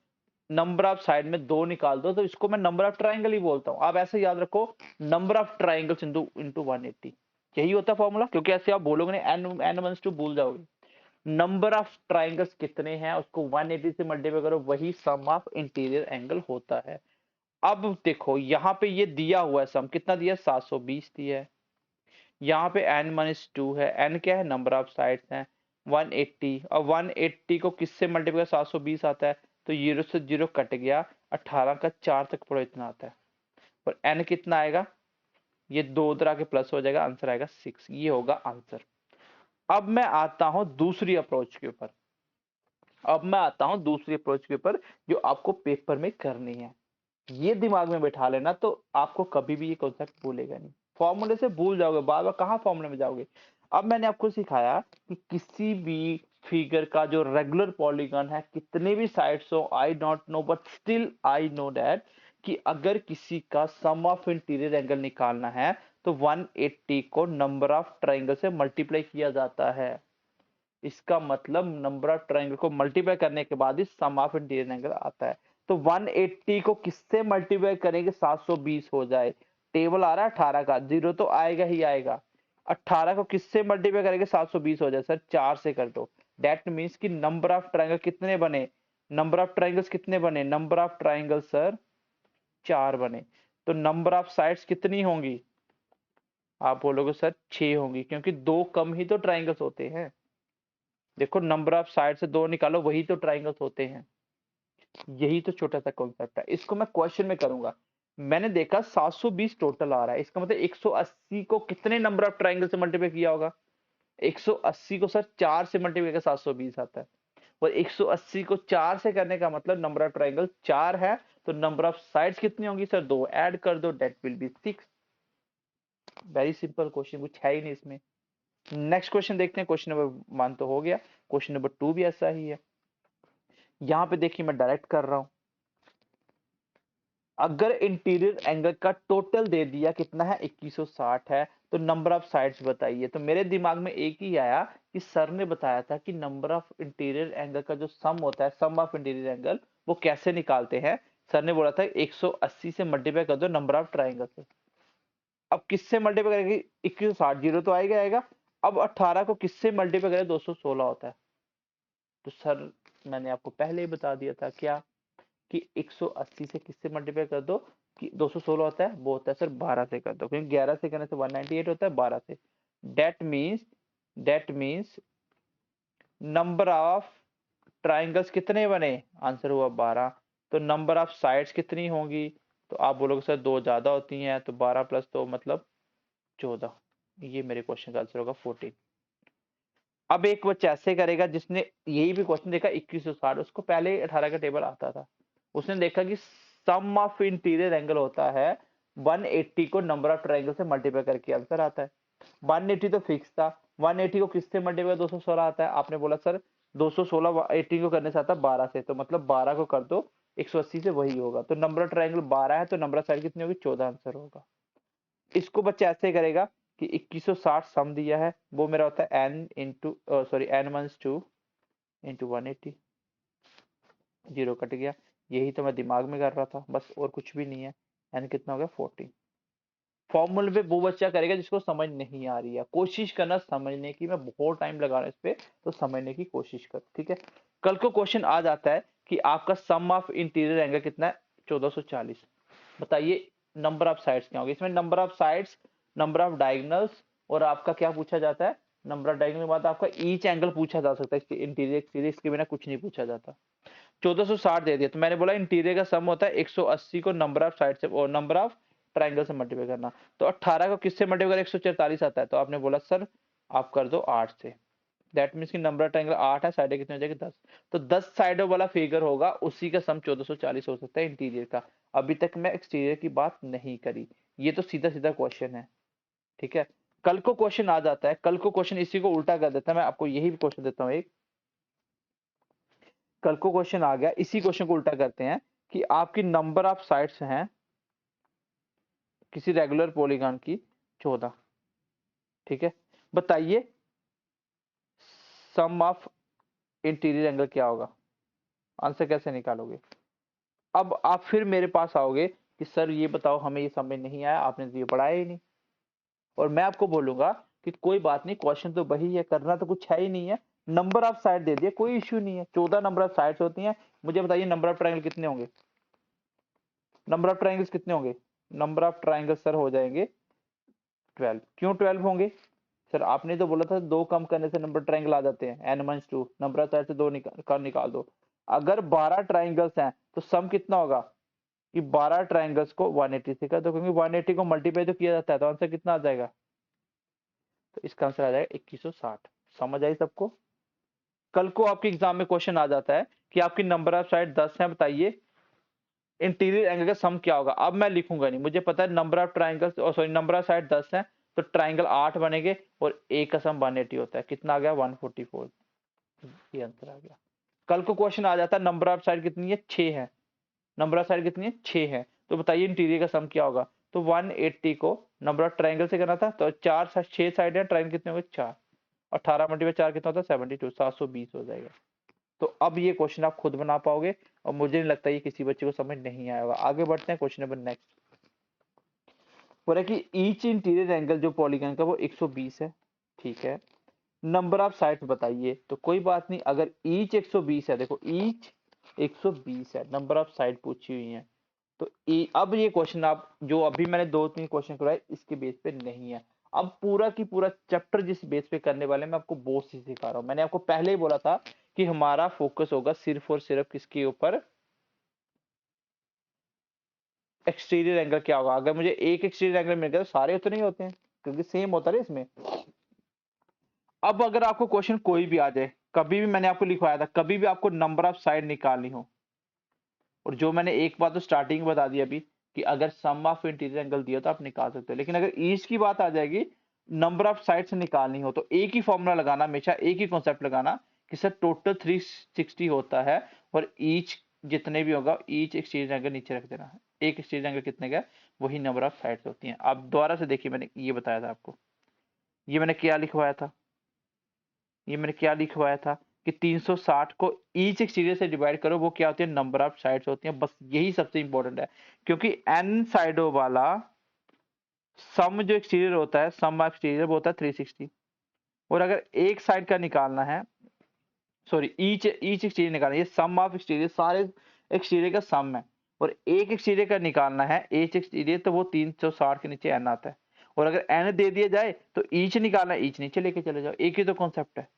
नंबर ऑफ साइड में 2 निकाल दो तो इसको मैं नंबर ऑफ ट्राइंगल ही बोलता हूँ। आप ऐसे याद रखो, नंबर ऑफ ट्राइंगल्स इंटू 180, यही होता है फॉर्मूला, क्योंकि ऐसे आप बोलोगे नहीं n माइनस 2 भूल जाओगे। नंबर ऑफ ट्राइंगल्स कितने हैं उसको 180 से मल्टीप्लाई करो, वही सम ऑफ इंटीरियर एंगल होता है। अब देखो यहाँ पे ये दिया हुआ है सम, कितना दिया 720 दिया है, यहाँ पे n माइनस 2 है, n क्या है नंबर ऑफ साइड्स हैं 180, और 180 को किससे मल्टीप्लाई 720 आता है, तो 0 से 0 कट गया, 18 का 4 तक पढ़ो इतना आता है, और n कितना आएगा, ये दो उधर आके प्लस हो जाएगा, आंसर आएगा 6, ये होगा आंसर। अब मैं आता हूं दूसरी अप्रोच के ऊपर, जो आपको पेपर में करनी है। ये दिमाग में बैठा लेना तो आपको कभी भी ये कॉन्सेप्ट भूलेगा नहीं, फॉर्मूले से भूल जाओगे, बार बार कहाँ फॉर्मूले में जाओगे। अब मैंने आपको सिखाया कि किसी भी फिगर का जो रेगुलर पॉलीगन है कितने भी साइड्स हो, I not know but still I know that कि अगर किसी का सम ऑफ इंटीरियर एंगल निकालना है तो तो 180 को नंबर ऑफ ट्राइंगल से मल्टीप्लाई किया जाता है। इसका मतलब नंबर ऑफ ट्राइंगल को मल्टीप्लाई करने के बाद ही सम ऑफ इंटीरियर एंगल आता है। तो 180 को किससे मल्टीप्लाई करेंगे 720 हो जाए। टेबल आ रहा है 18 का, जीरो तो आएगा ही आएगा। 18 को किससे मल्टीप्लाई करेंगे 720 हो जाए सर, 4 से कर दो। दैट मीन्स कि नंबर ऑफ ट्राइंगल कितने बने, नंबर ऑफ ट्राइंगल्स कितने बने, नंबर ऑफ ट्राइंगल सर 4 बने। तो नंबर ऑफ साइड्स कितनी होंगी, आप बोलोगे सर 6 होंगी, क्योंकि दो कम ही तो ट्राइंगल्स होते हैं। देखो नंबर ऑफ साइड से 2 निकालो, वही तो ट्राइंगल्स होते हैं। यही तो छोटा सा कॉन्सेप्ट है, इसको मैं क्वेश्चन में करूंगा। मैंने देखा 720 टोटल आ रहा है, इसका मतलब 180 को कितने नंबर ऑफ ट्राइंगल से मल्टीप्लाई किया होगा। 180 को सर 4 से मल्टीप्लाई करके 720 आता है, और 180 को 4 से करने का मतलब नंबर ऑफ ट्राइंगल 4 है, तो नंबर ऑफ साइड्स कितनी होंगी सर 2, ऐड कर दो, that will be 6। Very simple question, कुछ है ही नहीं इसमें। नेक्स्ट क्वेश्चन देखते हैं। क्वेश्चन नंबर 1 तो हो गया, क्वेश्चन नंबर 2 भी ऐसा ही है। यहां पे देखिए मैं डायरेक्ट कर रहा हूं। अगर इंटीरियर एंगल का टोटल दे दिया कितना है 2160 है, तो नंबर ऑफ साइड्स बताइए। तो मेरे दिमाग में एक ही आया कि सर ने बताया था कि नंबर ऑफ इंटीरियर एंगल का जो सम होता है, सम ऑफ इंटीरियर एंगल, वो कैसे निकालते हैं। सर ने बोला था 180 से मल्टीप्लाई कर दो नंबर ऑफ ट्राइंगल से। अब किससे मल्टीप्लाई करेंगे, 2160, जीरो तो आएगा आएगा। अब 18 को किससे मल्टीप्लाई करें, 216 होता है। तो सर मैंने आपको पहले ही बता दिया था क्या, कि 180 से किससे मल्टीप्लाई कर दो, कि 216 होता है, वो होता है सर 12 से कर दो, क्योंकि 11 से करने से 198 होता है, 12 से। That means number of triangles कितने बने, आंसर हुआ 12। तो नंबर ऑफ साइड्स कितनी होंगी, तो आप बोलोगे सर 2 ज्यादा होती हैं, तो 12 + 2 मतलब 14। ये मेरे क्वेश्चन का आंसर होगा 14। अब एक बच्चा ऐसे करेगा जिसने यही भी क्वेश्चन देखा 2160, उसको पहले ही 18 का टेबल आता था। उसने देखा कि सम ऑफ इंटीरियर एंगल होता है 180 को नंबर ऑफ ट्रायंगल से मल्टीप्लाई करके आंसर आता है। 180 तो फिक्स था, 180 को किससे मल्टीप्लाई 216 आता है। आपने बोला सर 216 80 को करने से आता है 12 से, तो मतलब 12 को कर दो 180 से, वही होगा। तो नंबर ऑफ ट्रायंगल 12 है, तो नंबर ऑफ साइड कितनी होगी, 14 आंसर होगा। इसको बच्चा ऐसे करेगा कि 2160 सम दिया है, वो मेरा होता है n-2 इंटू 180, जीरो कट गया। यही तो मैं दिमाग में कर रहा था बस, और कुछ भी नहीं है। n कितना हो गया 14। फॉर्मूले पे वो बच्चा करेगा जिसको समझ नहीं आ रही है, कोशिश करना समझने की, मैं बहुत टाइम लगा रहा हूं इस पे, तो समझने की कोशिश कर, ठीक है। कल को क्वेश्चन आ जाता है कि आपका सम ऑफ इंटीरियर एंगल कितना है 1440, बताइए नंबर ऑफ साइड्स क्या होगी इसमें। Number of sides, number of diagonals, और आपका क्या पूछा जाता है, नंबर ऑफ डायगोनल के बाद आपका ईच एंगल पूछा जा सकता है इंटीरियर एक्सटीरियर, इसके बिना कुछ नहीं पूछा जाता। 1460 दे दिया, तो मैंने बोला इंटीरियर का सम होता है 180 को नंबर ऑफ साइड से और नंबर ऑफ ट्राइंगल से मल्टीप्लाई करना। तो 18 को किससे मल्टीप्लाई कर 144 आता है, तो आपने बोला सर आप कर दो 8 से। दैट मीन्स की नंबर ऑफ ट्राइंगल 8 है, साइड कितनी हो जाएगी 10। तो 10 साइडों वाला फिगर होगा, उसी का सम 1440 हो सकता है इंटीरियर का। अभी तक मैं एक्सटीरियर की बात नहीं करी, ये तो सीधा सीधा क्वेश्चन है, ठीक है। कल को क्वेश्चन आ जाता है, कल को क्वेश्चन इसी को उल्टा कर देता है, मैं आपको यही क्वेश्चन देता हूँ एक। कल को क्वेश्चन आ गया, इसी क्वेश्चन को उल्टा करते हैं कि आपकी नंबर ऑफ साइड्स हैं किसी रेगुलर पॉलीगॉन की 14, ठीक है। बताइए सम ऑफ इंटीरियर एंगल क्या होगा, आंसर कैसे निकालोगे। अब आप फिर मेरे पास आओगे कि सर ये बताओ हमें ये समझ नहीं आया, आपने तो ये पढ़ाया ही नहीं। और मैं आपको बोलूंगा कि कोई बात नहीं, क्वेश्चन तो वही है, करना तो कुछ है ही नहीं है। नंबर ऑफ साइड दे दिए, कोई इश्यू नहीं है, 14 नंबर ऑफ साइड्स होती हैं। मुझे बताइए नंबर ऑफ ट्रायंगल कितने होंगे, नंबर ऑफ ट्रायंगल्स कितने होंगे। नंबर ऑफ ट्रायंगल सर हो जाएंगे 12। क्यों 12 होंगे, सर आपने तो बोला था 2 कम करने से नंबर ट्रायंगल आ जाते हैं, n-2 नंबर ऑफ साइड से 2 निकाल दो। अगर 12 ट्रायंगल्स हैं तो सम कितना होगा, कि 12 ट्रायंगल्स को 180 से कर दो, क्योंकि 180 को मल्टीप्लाई तो किया जाता है, तो आंसर कितना आ जाएगा, तो इसका आंसर आ जाएगा 2160। समझ आई सबको। कल को आपके एग्जाम में क्वेश्चन आ जाता है कि आपकी नंबर ऑफ साइड 10 है, बताइए इंटीरियर एंगल का सम क्या होगा। अब मैं लिखूंगा नहीं, मुझे पता है number of triangles, sorry number of side 10 है, तो ट्राइंगल 8 बनेंगे, और एक का सम 180 होता है, कितना आ गया 144, ये आंसर आ गया। कल को क्वेश्चन आ जाता है नंबर ऑफ साइड कितनी है 6 है, नंबर ऑफ साइड कितनी है 6 है, तो बताइए इंटीरियर का सम क्या होगा। तो 180 को नंबर ऑफ ट्रायंगल से करना था, तो 6 साइड है, ट्रायंगल कितने हो गए 4, 18 मल्टीप्लाई 4 कितना होता है 72, 720 हो जाएगा। तो अब ये क्वेश्चन आप खुद बना पाओगे और मुझे नहीं लगता ये किसी बच्चे को समझ नहीं आएगा। आगे बढ़ते हैं क्वेश्चन नंबर नेक्स्ट। बोला कि ईच इंटीरियर एंगल जो पॉलीगन का वो 120 है, ठीक है। नंबर ऑफ साइड्स बताइए, तो कोई बात नहीं, अगर ईच 120 है, देखो ईच 120 है, नंबर ऑफ साइड पूछी हुई है, तो अब ये क्वेश्चन आप जो अभी मैंने 2-3 क्वेश्चन कराए इसके बेस पे नहीं है। अब पूरा की पूरा चैप्टर जिस बेस पे करने वाले मैं आपको बहुत सी सिखा रहा हूँ। मैंने आपको पहले ही बोला था कि हमारा फोकस होगा सिर्फ और सिर्फ किसके ऊपर, एक्सटीरियर एंगल क्या होगा। अगर मुझे एक एक्सटीरियर एंगल मिल गया तो सारे तो नहीं होते हैं, क्योंकि सेम होता है इसमें। अब अगर आपको क्वेश्चन कोई भी आ जाए, कभी भी मैंने आपको लिखवाया था, कभी भी आपको नंबर ऑफ साइड निकालनी हो, और जो मैंने एक बात तो स्टार्टिंग में बता दी अभी कि अगर सम ऑफ इंटीरियर एंगल दिया तो आप निकाल सकते हो, लेकिन अगर ईच की बात आ जाएगी, नंबर ऑफ साइड से निकालनी हो, तो एक ही फॉर्मूला लगाना, हमेशा एक ही कॉन्सेप्ट लगाना कि सर टोटल 360 होता है, और ईच जितने भी होगा ईच एक्सटीरियर एंगल नीचे रख देना है। एक एक्सटीरियर एंगल कितने का, वही नंबर ऑफ साइड्स होती हैं। आप दोबारा से देखिए, मैंने ये बताया था आपको, ये मैंने क्या लिखवाया था, ये मैंने क्या लिखवाया था कि 360 को ईच एक्सटीरियर से डिवाइड करो, वो क्या होती है, नंबर ऑफ साइड्स होती हैं। बस यही सबसे इंपॉर्टेंट है, क्योंकि एन साइडों वाला सम जो एक्सटीरियर होता है, सम ऑफ एक्सटीरियर वो होता है 360, और अगर एक साइड का निकालना है, सॉरी ईच ईच एक्सटीरियर निकालना है, ये सम ऑफ एक्सटीरियर सारे एक्सटीरियर का सम है, और एक एक्सटीरियर का निकालना है ईच एक्सटीरियर, तो वो 360 के नीचे एन आता है। और अगर एन दे दिया जाए तो ईच निकालना है, ईच नीचे लेके चले जाओ, एक ही तो कॉन्सेप्ट है,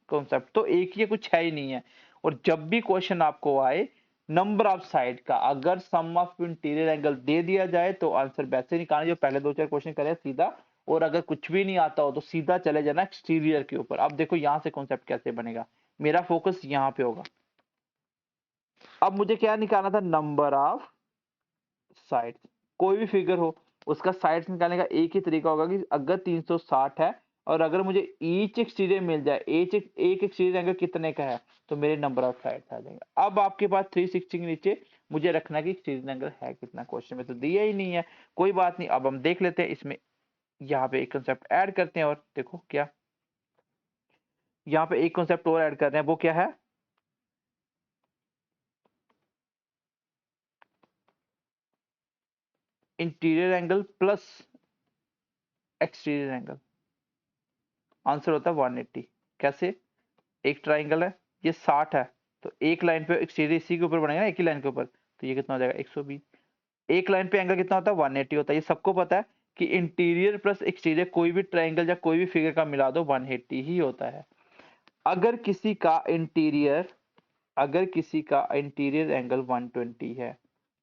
कॉन्सेप्ट तो एक ही है, कुछ है ही नहीं है। और जब भी क्वेश्चन आपको आए नंबर ऑफ साइड का, अगर सम ऑफ इंटीरियर एंगल दे दिया जाए तो आंसर वैसे निकालना जो पहले 2-4 क्वेश्चन करे सीधा, और अगर कुछ भी नहीं आता हो तो सीधा चले जाना एक्सटीरियर के ऊपर। अब देखो यहां से कॉन्सेप्ट कैसे बनेगा, मेरा फोकस यहाँ पे होगा। अब मुझे क्या निकालना था, नंबर ऑफ साइड, कोई भी फिगर हो उसका साइड्स निकालने का एक ही तरीका होगा कि अगर 360 है और अगर मुझे ईच एक्सटीरियर मिल जाए, एक एक्सटीरियर एंगल कितने का है, तो मेरे नंबर ऑफ साइड्स आ जाएंगे। अब आपके पास 360 के नीचे मुझे रखना कि एक्सटीरियर एंगल है कितना, क्वेश्चन में तो दिया ही नहीं है। कोई बात नहीं, अब हम देख लेते हैं इसमें, यहाँ पे एक कंसेप्ट ऐड करते हैं, और देखो क्या, यहाँ पे एक कंसेप्ट और ऐड कर रहे हैं, वो क्या है, interior angle plus exterior angle, answer होता है 180। कैसे, एक ट्राइंगल है, ये 60 है, तो एक लाइन पे एक्सटीरियर इसी के ऊपर बनेगा ना, एक ही लाइन के ऊपर, तो ये कितना हो जाएगा 120। एक लाइन पे एंगल कितना होता है 180 होता है, ये सबको पता है कि इंटीरियर प्लस एक्सटीरियर कोई भी ट्राइंगल या कोई भी फिगर का मिला दो 180 ही होता है। अगर किसी का इंटीरियर, अगर किसी का इंटीरियर एंगल 120 है,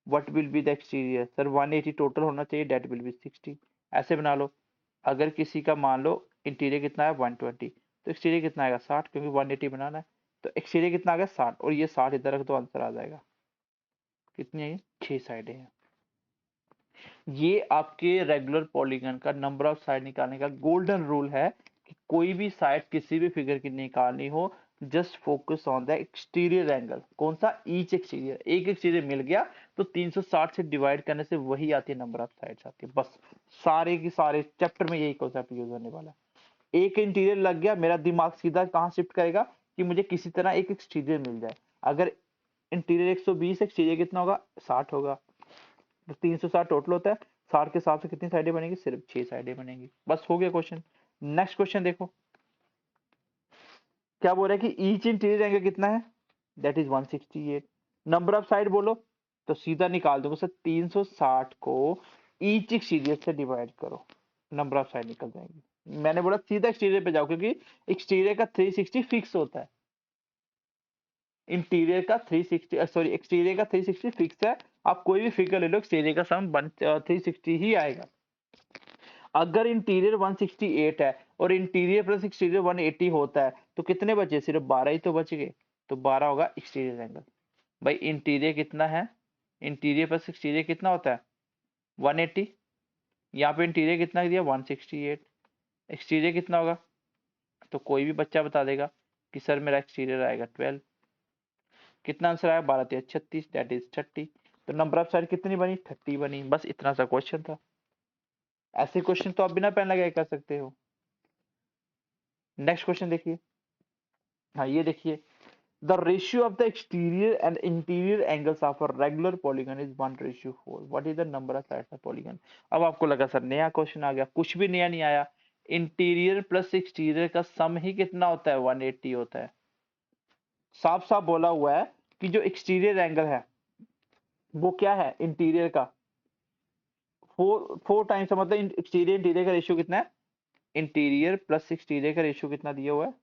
what will be the exterior, sir 180 total होना चाहिए, डेट विल बी 60। ऐसे बना लो, अगर किसी का मान लो इंटीरियर कितना है 120, तो एक्सटीरियर कितना आएगा 60, क्योंकि 180 बनाना है, तो एक्सटीरियर कितना आ गया 60, और ये 60 इधर रख दो, आंसर आ जाएगा। कितनी है, 6 साइडें हैं। ये आपके रेगुलर पॉलीगन का नंबर ऑफ साइड निकालने का गोल्डन रूल है कि कोई भी साइड किसी भी फिगर की निकालनी हो, just focus on the exterior angle. कौन सा, ईच एक्सटीरियर, एक एक्सटीरियर मिल गया तो 360 से डिवाइड करने से वही आती है, नंबर ऑफ साइड्स आती है। बस सारे की सारे चैप्टर में यही कॉन्सेप्ट यूज होने वाला है। एक इंटीरियर लग गया, मेरा दिमाग सीधा कहाँ शिफ्ट करेगा कि मुझे किसी तरह एक एक्सटीरियर मिल जाए। अगर इंटीरियर 120, एक्सटीरियर कितना होगा 60 होगा, तो 360 टोटल होता है, 60 के हिसाब से कितनी साइडें बनेगी, सिर्फ 6 साइडें बनेंगी। बस हो गया क्वेश्चन। नेक्स्ट क्वेश्चन देखो, क्या बोल रहा है कि ईच इंटीरियर एंगल कितना है, that is 168। Number of side बोलो, तो सीधा निकाल दो सर, 360 को ईच एक्सटीरियर से डिवाइड करो, नंबर ऑफ साइड निकल जाएंगी। मैंने बोला सीधा एक्सटीरियर पे जाओ, क्योंकि एक्सटीरियर का 360 फिक्स होता है, इंटीरियर का 360 सॉरी एक्सटीरियर का 360 फिक्स है। आप कोई भी फिगर ले लो, एक्सटीरियर का सम 360 ही आएगा। अगर इंटीरियर 168 है और इंटीरियर प्लस एक्सटीरियर 180 होता है, तो कितने बचे, सिर्फ 12 ही तो बच गए, तो 12 होगा एक्सटीरियर एंगल। भाई इंटीरियर कितना है, इंटीरियर प्लस एक्सटीरियर कितना होता है 180, यहाँ पे इंटीरियर कितना दिया 168, एक्सटीरियर कितना होगा, तो कोई भी बच्चा बता देगा कि सर मेरा एक्सटीरियर आएगा 12। कितना आंसर आया, 12 3 36, दैट इज 30। तो नंबर ऑफ साइड कितनी बनी, 30 बनी। बस इतना सा क्वेश्चन था। ऐसे क्वेश्चन तो आप बिना पेन लगाए कर सकते हो। नेक्स्ट क्वेश्चन देखिए, हाँ ये देखिए, the ratio of the exterior and interior angles of a regular polygon is 1:4। What is the number of sides of polygon. अब आपको लगा सर नया क्वेश्चन आ गया, कुछ भी नया नहीं आया। इंटीरियर प्लस एक्सटीरियर का सम ही कितना होता है, 180 होता है। साफ साफ बोला हुआ है कि जो एक्सटीरियर एंगल है वो क्या है इंटीरियर का, फोर टाइम्स, मतलब एक्सटीरियर इंटीरियर का रेशियो कितना है, इंटीरियर प्लस एक्सटीरियर का रेशियो कितना दिया हुआ है,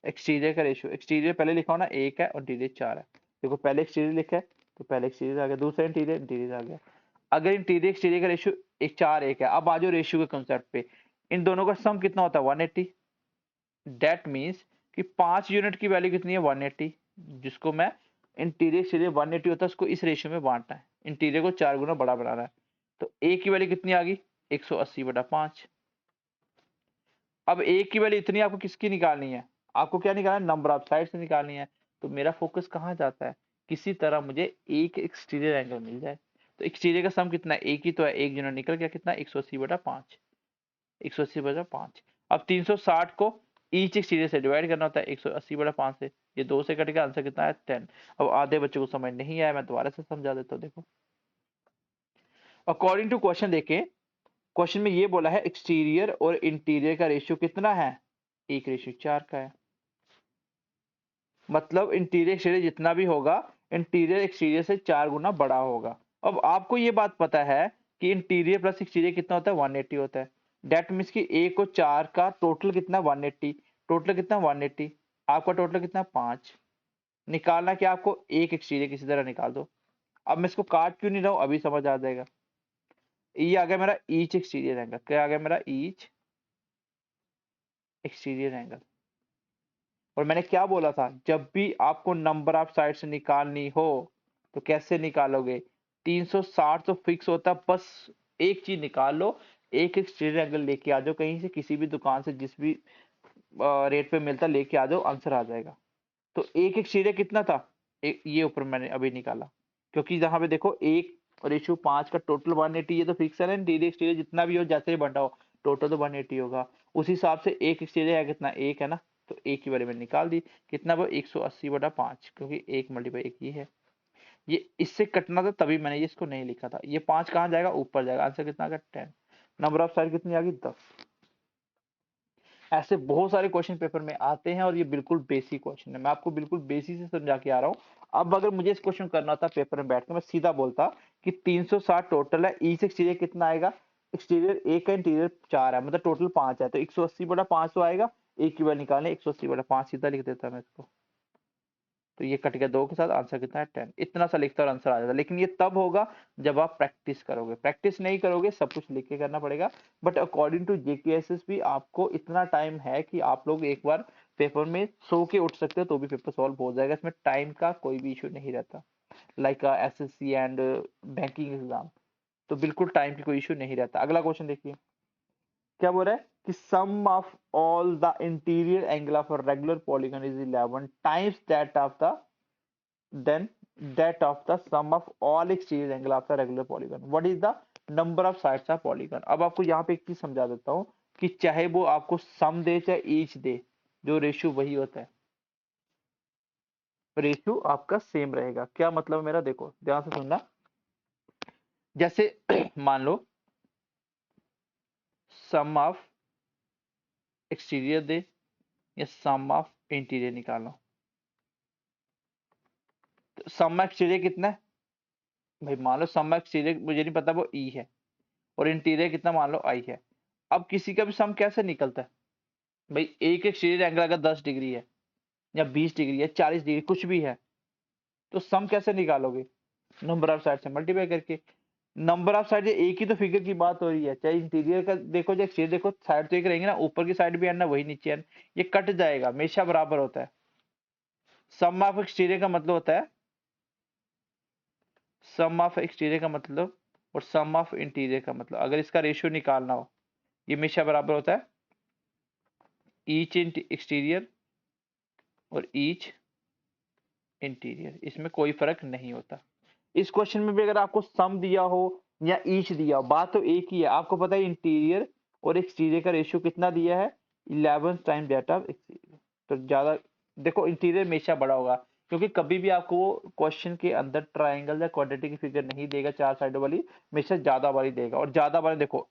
एक्सटीरियर का रेशियो, एक्सटीरियर पहले लिखा हो ना 1 है और इंटीरियर 4 है। देखो पहले एक्सटीरियर लिखा है तो पहले एक्सटीरियर आ गया, दूसरा इंटीरियर, इंटीरियर आ गया। अगर इंटीरियर एक्सटीरियर का रेशियो 1:4 है, अब आ जाओ रेशियो के कंसेप्ट पे, इन दोनों का सम कितना होता है 180। दैट मीन्स कि 5 यूनिट की वैल्यू कितनी है 180, जिसको मैं इंटीरियर एक्सटीरियर 180 होता है उसको इस रेशियो में बांटना है, इंटीरियर को 4 गुना बड़ा बनाना है। तो ए की वैल्यू कितनी आ गई 180/5। अब ए की वैल्यू इतनी आपको किसकी निकालनी है, आपको क्या निकालना है, नंबर ऑफ साइड से निकालनी है। तो मेरा फोकस कहाँ जाता है, किसी तरह मुझे एक एक्सटीरियर एंगल मिल जाए। तो एक्सटीरियर का सम कितना है, एक ही तो है, एक यूनिट निकल गया कितना 180/5, 180/5। अब 360 को ईच एक्सटीरियर से डिवाइड करना होता है 180/5 से, ये 2 से कटेगा, आंसर कितना है 10। अब आधे बच्चों को समझ नहीं आया, मैं दोबारा से समझा देता हूँ। देखो अकॉर्डिंग टू क्वेश्चन देखें, क्वेश्चन में ये बोला है एक्सटीरियर और इंटीरियर का रेशियो कितना है, 1:4 का है। मतलब इंटीरियर एक्सटीरियर जितना भी होगा इंटीरियर एक्सटीरियर से 4 गुना बड़ा होगा। अब आपको ये बात पता है कि इंटीरियर प्लस एक्सटीरियर कितना होता है 180 होता है। डेट मीन्स कि 1 और 4 का टोटल कितना 180, टोटल कितना 180, आपका टोटल कितना 5। निकालना क्या आपको, एक एक्सटीरियर किसी तरह निकाल दो। अब मैं इसको काट क्यों नहीं रहा हूं, अभी समझ आ जाएगा। ये आ गया मेरा ईच एक्सटीरियर एंगल, क्या आ गया मेरा ईच एक्सटीरियर एंगल। और मैंने क्या बोला था, जब भी आपको नंबर ऑफ साइड्स निकालनी हो तो कैसे निकालोगे, 360 तो फिक्स होता है, बस एक चीज निकाल लो, एक एक्सटीरियर एंगल लेके आ जाओ कहीं से, किसी भी दुकान से जिस भी रेट पे मिलता लेके आ जाओ, आंसर आ जाएगा। तो एक एक्सटीरियर कितना था, ये ऊपर मैंने अभी निकाला, क्योंकि यहाँ पे देखो 1:5 का टोटल 180, ये तो फिक्स है ना, इंटीरियर एक्सटीरियर जितना भी हो जैसे ही बटा हो टोटल तो 180 होगा। उस हिसाब से एक एक्सटीरियर है कितना, एक है ना, तो एक की वैल्यू मैंने निकाल दी, कितना वो 180/5, क्योंकि एक मल्टीप्लाई एक ये है। ये इससे कटना था तभी मैंने ये इसको नहीं लिखा था। ये 5 कहाँ जाएगा, ऊपर जाएगा, आंसर कितना आ गया 10। नंबर ऑफ साइड कितनी आ गई 10। ऐसे बहुत सारे क्वेश्चन पेपर में आते हैं और ये बिल्कुल बेसिक क्वेश्चन है, मैं आपको बिल्कुल बेसिक से समझा के आ रहा हूँ। अब अगर मुझे इस क्वेश्चन करना था पेपर में बैठ के, मैं सीधा बोलता कि 360 टोटल है, ई से एक्सटीरियर कितना आएगा, एक्सटीरियर 1 है इंटीरियर 4 है, मतलब टोटल 5 है, तो 180/5 तो आएगा, एक की वैल्यू निकालने 180/5 सीधा लिख देता मैं इसको। तो ये कट गया 2 के साथ, आंसर कितना है 10। इतना सा लिखता और आंसर आ जाता, लेकिन ये तब होगा जब आप प्रैक्टिस करोगे, प्रैक्टिस नहीं करोगे सब कुछ लिख के करना पड़ेगा। बट अकॉर्डिंग टू जेकेएसएस भी आपको इतना टाइम है कि आप लोग एक बार पेपर में सो के उठ सकते हो तो भी पेपर सॉल्व हो जाएगा, इसमें टाइम का कोई भी इशू नहीं रहता। Like SSC and banking exam, तो बिल्कुल टाइम की कोई इशू नहीं रहता। अगला क्वेश्चन देखिए, क्या बोल रहा है कि sum of all the interior angle of a regular polygon is 11 times that of the then that of the sum of all exterior angle of the regular polygon. What is the number of sides of polygon? अब आपको यहाँ पे एक चीज समझा देता हूँ कि चाहे वो आपको सम दे चाहे ईच दे, जो रेशियो वही होता है, रेशियो आपका सेम रहेगा। क्या मतलब मेरा, देखो ध्यान से सुनना। जैसे मान लो सम ऑफ एक्सटीरियर दे या सम ऑफ इंटीरियर निकालो, तो सम एक्सटीरियर कितना है भाई, मान लो सम एक्सटीरियर मुझे नहीं पता वो ई है, और इंटीरियर कितना मान लो आई है। अब किसी का भी सम कैसे निकलता है भाई, एक एक्सटीरियर एंगल अगर 10 डिग्री है या 20 डिग्री है 40 डिग्री कुछ भी है, तो सम कैसे निकालोगे, नंबर ऑफ साइड से मल्टीप्लाई करके। नंबर ऑफ साइड एक ही तो फिगर की बात हो रही है, चाहे इंटीरियर का देखो चाहे एक्सटीरियर देखो, साइड तो एक रहेंगे ना, ऊपर की साइड भी है ना वही नीचे है, ये कट जाएगा, हमेशा बराबर होता है। सम ऑफ एक्सटीरियर का मतलब होता है, सम ऑफ एक्सटीरियर का मतलब और सम ऑफ इंटीरियर का मतलब, अगर इसका रेशियो निकालना हो ये हमेशा बराबर होता है, ईच एक्सटीरियर और ईच इंटीरियर, इसमें कोई फर्क नहीं होता। इस क्वेश्चन में भी अगर आपको सम दिया हो या ईच दिया हो, बात तो एक ही है। आपको पता है इंटीरियर और एक्सटीरियर का रेशियो कितना दिया है, 11 टाइम दैट ऑफ एक्सटीरियर। तो ज्यादा देखो इंटीरियर हमेशा बड़ा होगा, क्योंकि कभी भी आपको वो क्वेश्चन के अंदर ट्राइंगल या क्वाड्रेटिक फिगर नहीं देगा चार साइडों वाली, हमेशा ज्यादा वाली देगा। और ज्यादा वाली देखो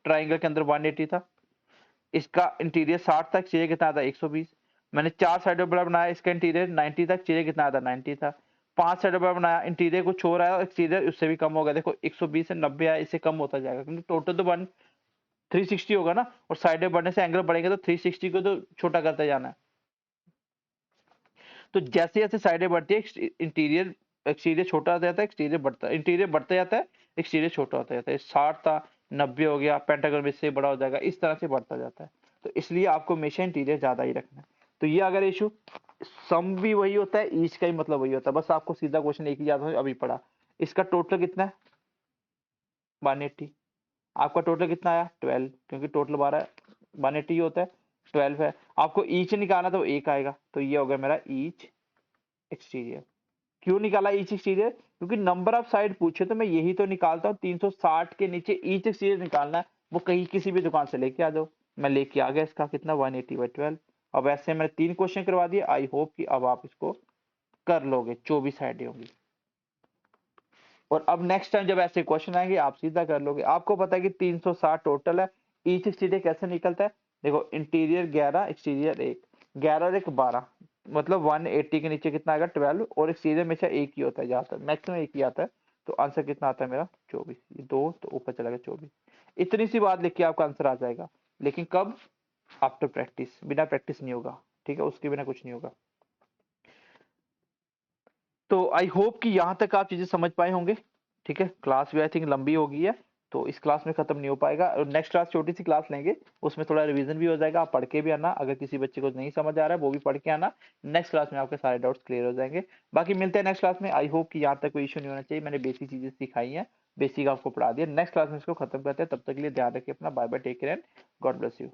ट्राइंगल के अंदर 180 था, इसका इंटीरियर 60 था, एक्सटीरियर कितना था 120। मैंने चार साइडों बड़ा बनाया, इसका इंटीरियर 90 था, एक्सटीरियर कितना था 90 था। पांच साइडों बड़ा बनाया, इंटीरियर कुछ हो रहा है और एक्सटीरियर उससे भी कम होगा, देखो 120 से 90 आया, इससे कम होता जाएगा, क्योंकि टोटल तो 360 होगा ना, और साइडें बढ़ने से एंगल बढ़ेंगे तो 360 को तो छोटा करते जाना है। तो जैसे जैसे साइडें बढ़ती है इंटीरियर एक्सटीरियर छोटा होता जाता है, एक्सटीरियर बढ़ता है, इंटीरियर बढ़ता जाता है, एक्सटीरियर छोटा होता जाता है। 60 था 90 हो गया, पेंटागन में इससे बड़ा हो जाएगा, इस तरह से बढ़ता जाता है। तो इसलिए आपको हमेशा इंटीरियर ज्यादा ही रखना है। तो ये अगर इशू सम भी वही होता है, ईच का ही मतलब वही होता है, बस आपको सीधा क्वेश्चन एक ही याद हो अभी पढ़ा। इसका टोटल कितना है 180, आपका टोटल कितना आया 12, क्योंकि टोटल 12 180 होता है, 12 है। आपको ईच निकालना तो एक आएगा, तो ये हो गया मेरा ईच एक्सटीरियर। क्यों निकाला ईच एक्सटीरियर, क्योंकि नंबर ऑफ साइड पूछे तो मैं यही तो निकालता हूँ, 360 के नीचे ईच एक्सटीरियर निकालना है, वो कहीं किसी भी दुकान से लेके आ जाओ। मैं लेके आ गया, इसका कितना 180/12। अब ऐसे मैंने 3 क्वेश्चन करवा दिए, आई होप कि अब आप इसको कर लोगे, 24 साइडें होंगी। और अब नेक्स्ट टाइम जब ऐसे क्वेश्चन आएंगे आप सीधा कर लोगे। आपको पता है कि 360 टोटल है, ईच एक्सटीरियर कैसे निकलता है, देखो इंटीरियर 11 एक्सटीरियर 1, 11 और 1 12, मतलब 180 के नीचे कितना आएगा 12, और एक्सटीरियर हमेशा एक ही होता है, ज्यादातर मैक्सिमम एक ही आता है। तो आंसर कितना आता है मेरा 24, ये 2 तो ऊपर चला गया 24। इतनी सी बात लिख के आपका आंसर आ जाएगा, लेकिन कब, आफ्टर प्रैक्टिस, बिना प्रैक्टिस नहीं होगा, ठीक है, उसके बिना कुछ नहीं होगा। तो आई होप कि यहाँ तक आप चीजें समझ पाए होंगे, ठीक है। क्लास भी आई थिंक लंबी हो गई है, तो इस क्लास में खत्म नहीं हो पाएगा, और नेक्स्ट क्लास छोटी सी क्लास लेंगे, उसमें थोड़ा रिवीजन भी हो जाएगा, आप पढ़ के भी आना, अगर किसी बच्चे को नहीं समझ आ रहा है वो भी पढ़ के आना, नेक्स्ट क्लास में आपके सारे डाउट्स क्लियर हो जाएंगे। बाकी मिलते हैं नेक्स्ट क्लास में। आई होप कि यहाँ तक कोई इशू नहीं होना चाहिए, मैंने बेसिक चीजें सिखाई हैं, बेसिक आपको पढ़ा दिया। नेक्स्ट क्लास में इसको खत्म करते हैं, तब तक के लिए ध्यान रखिए अपना, bye bye, take care and God bless you.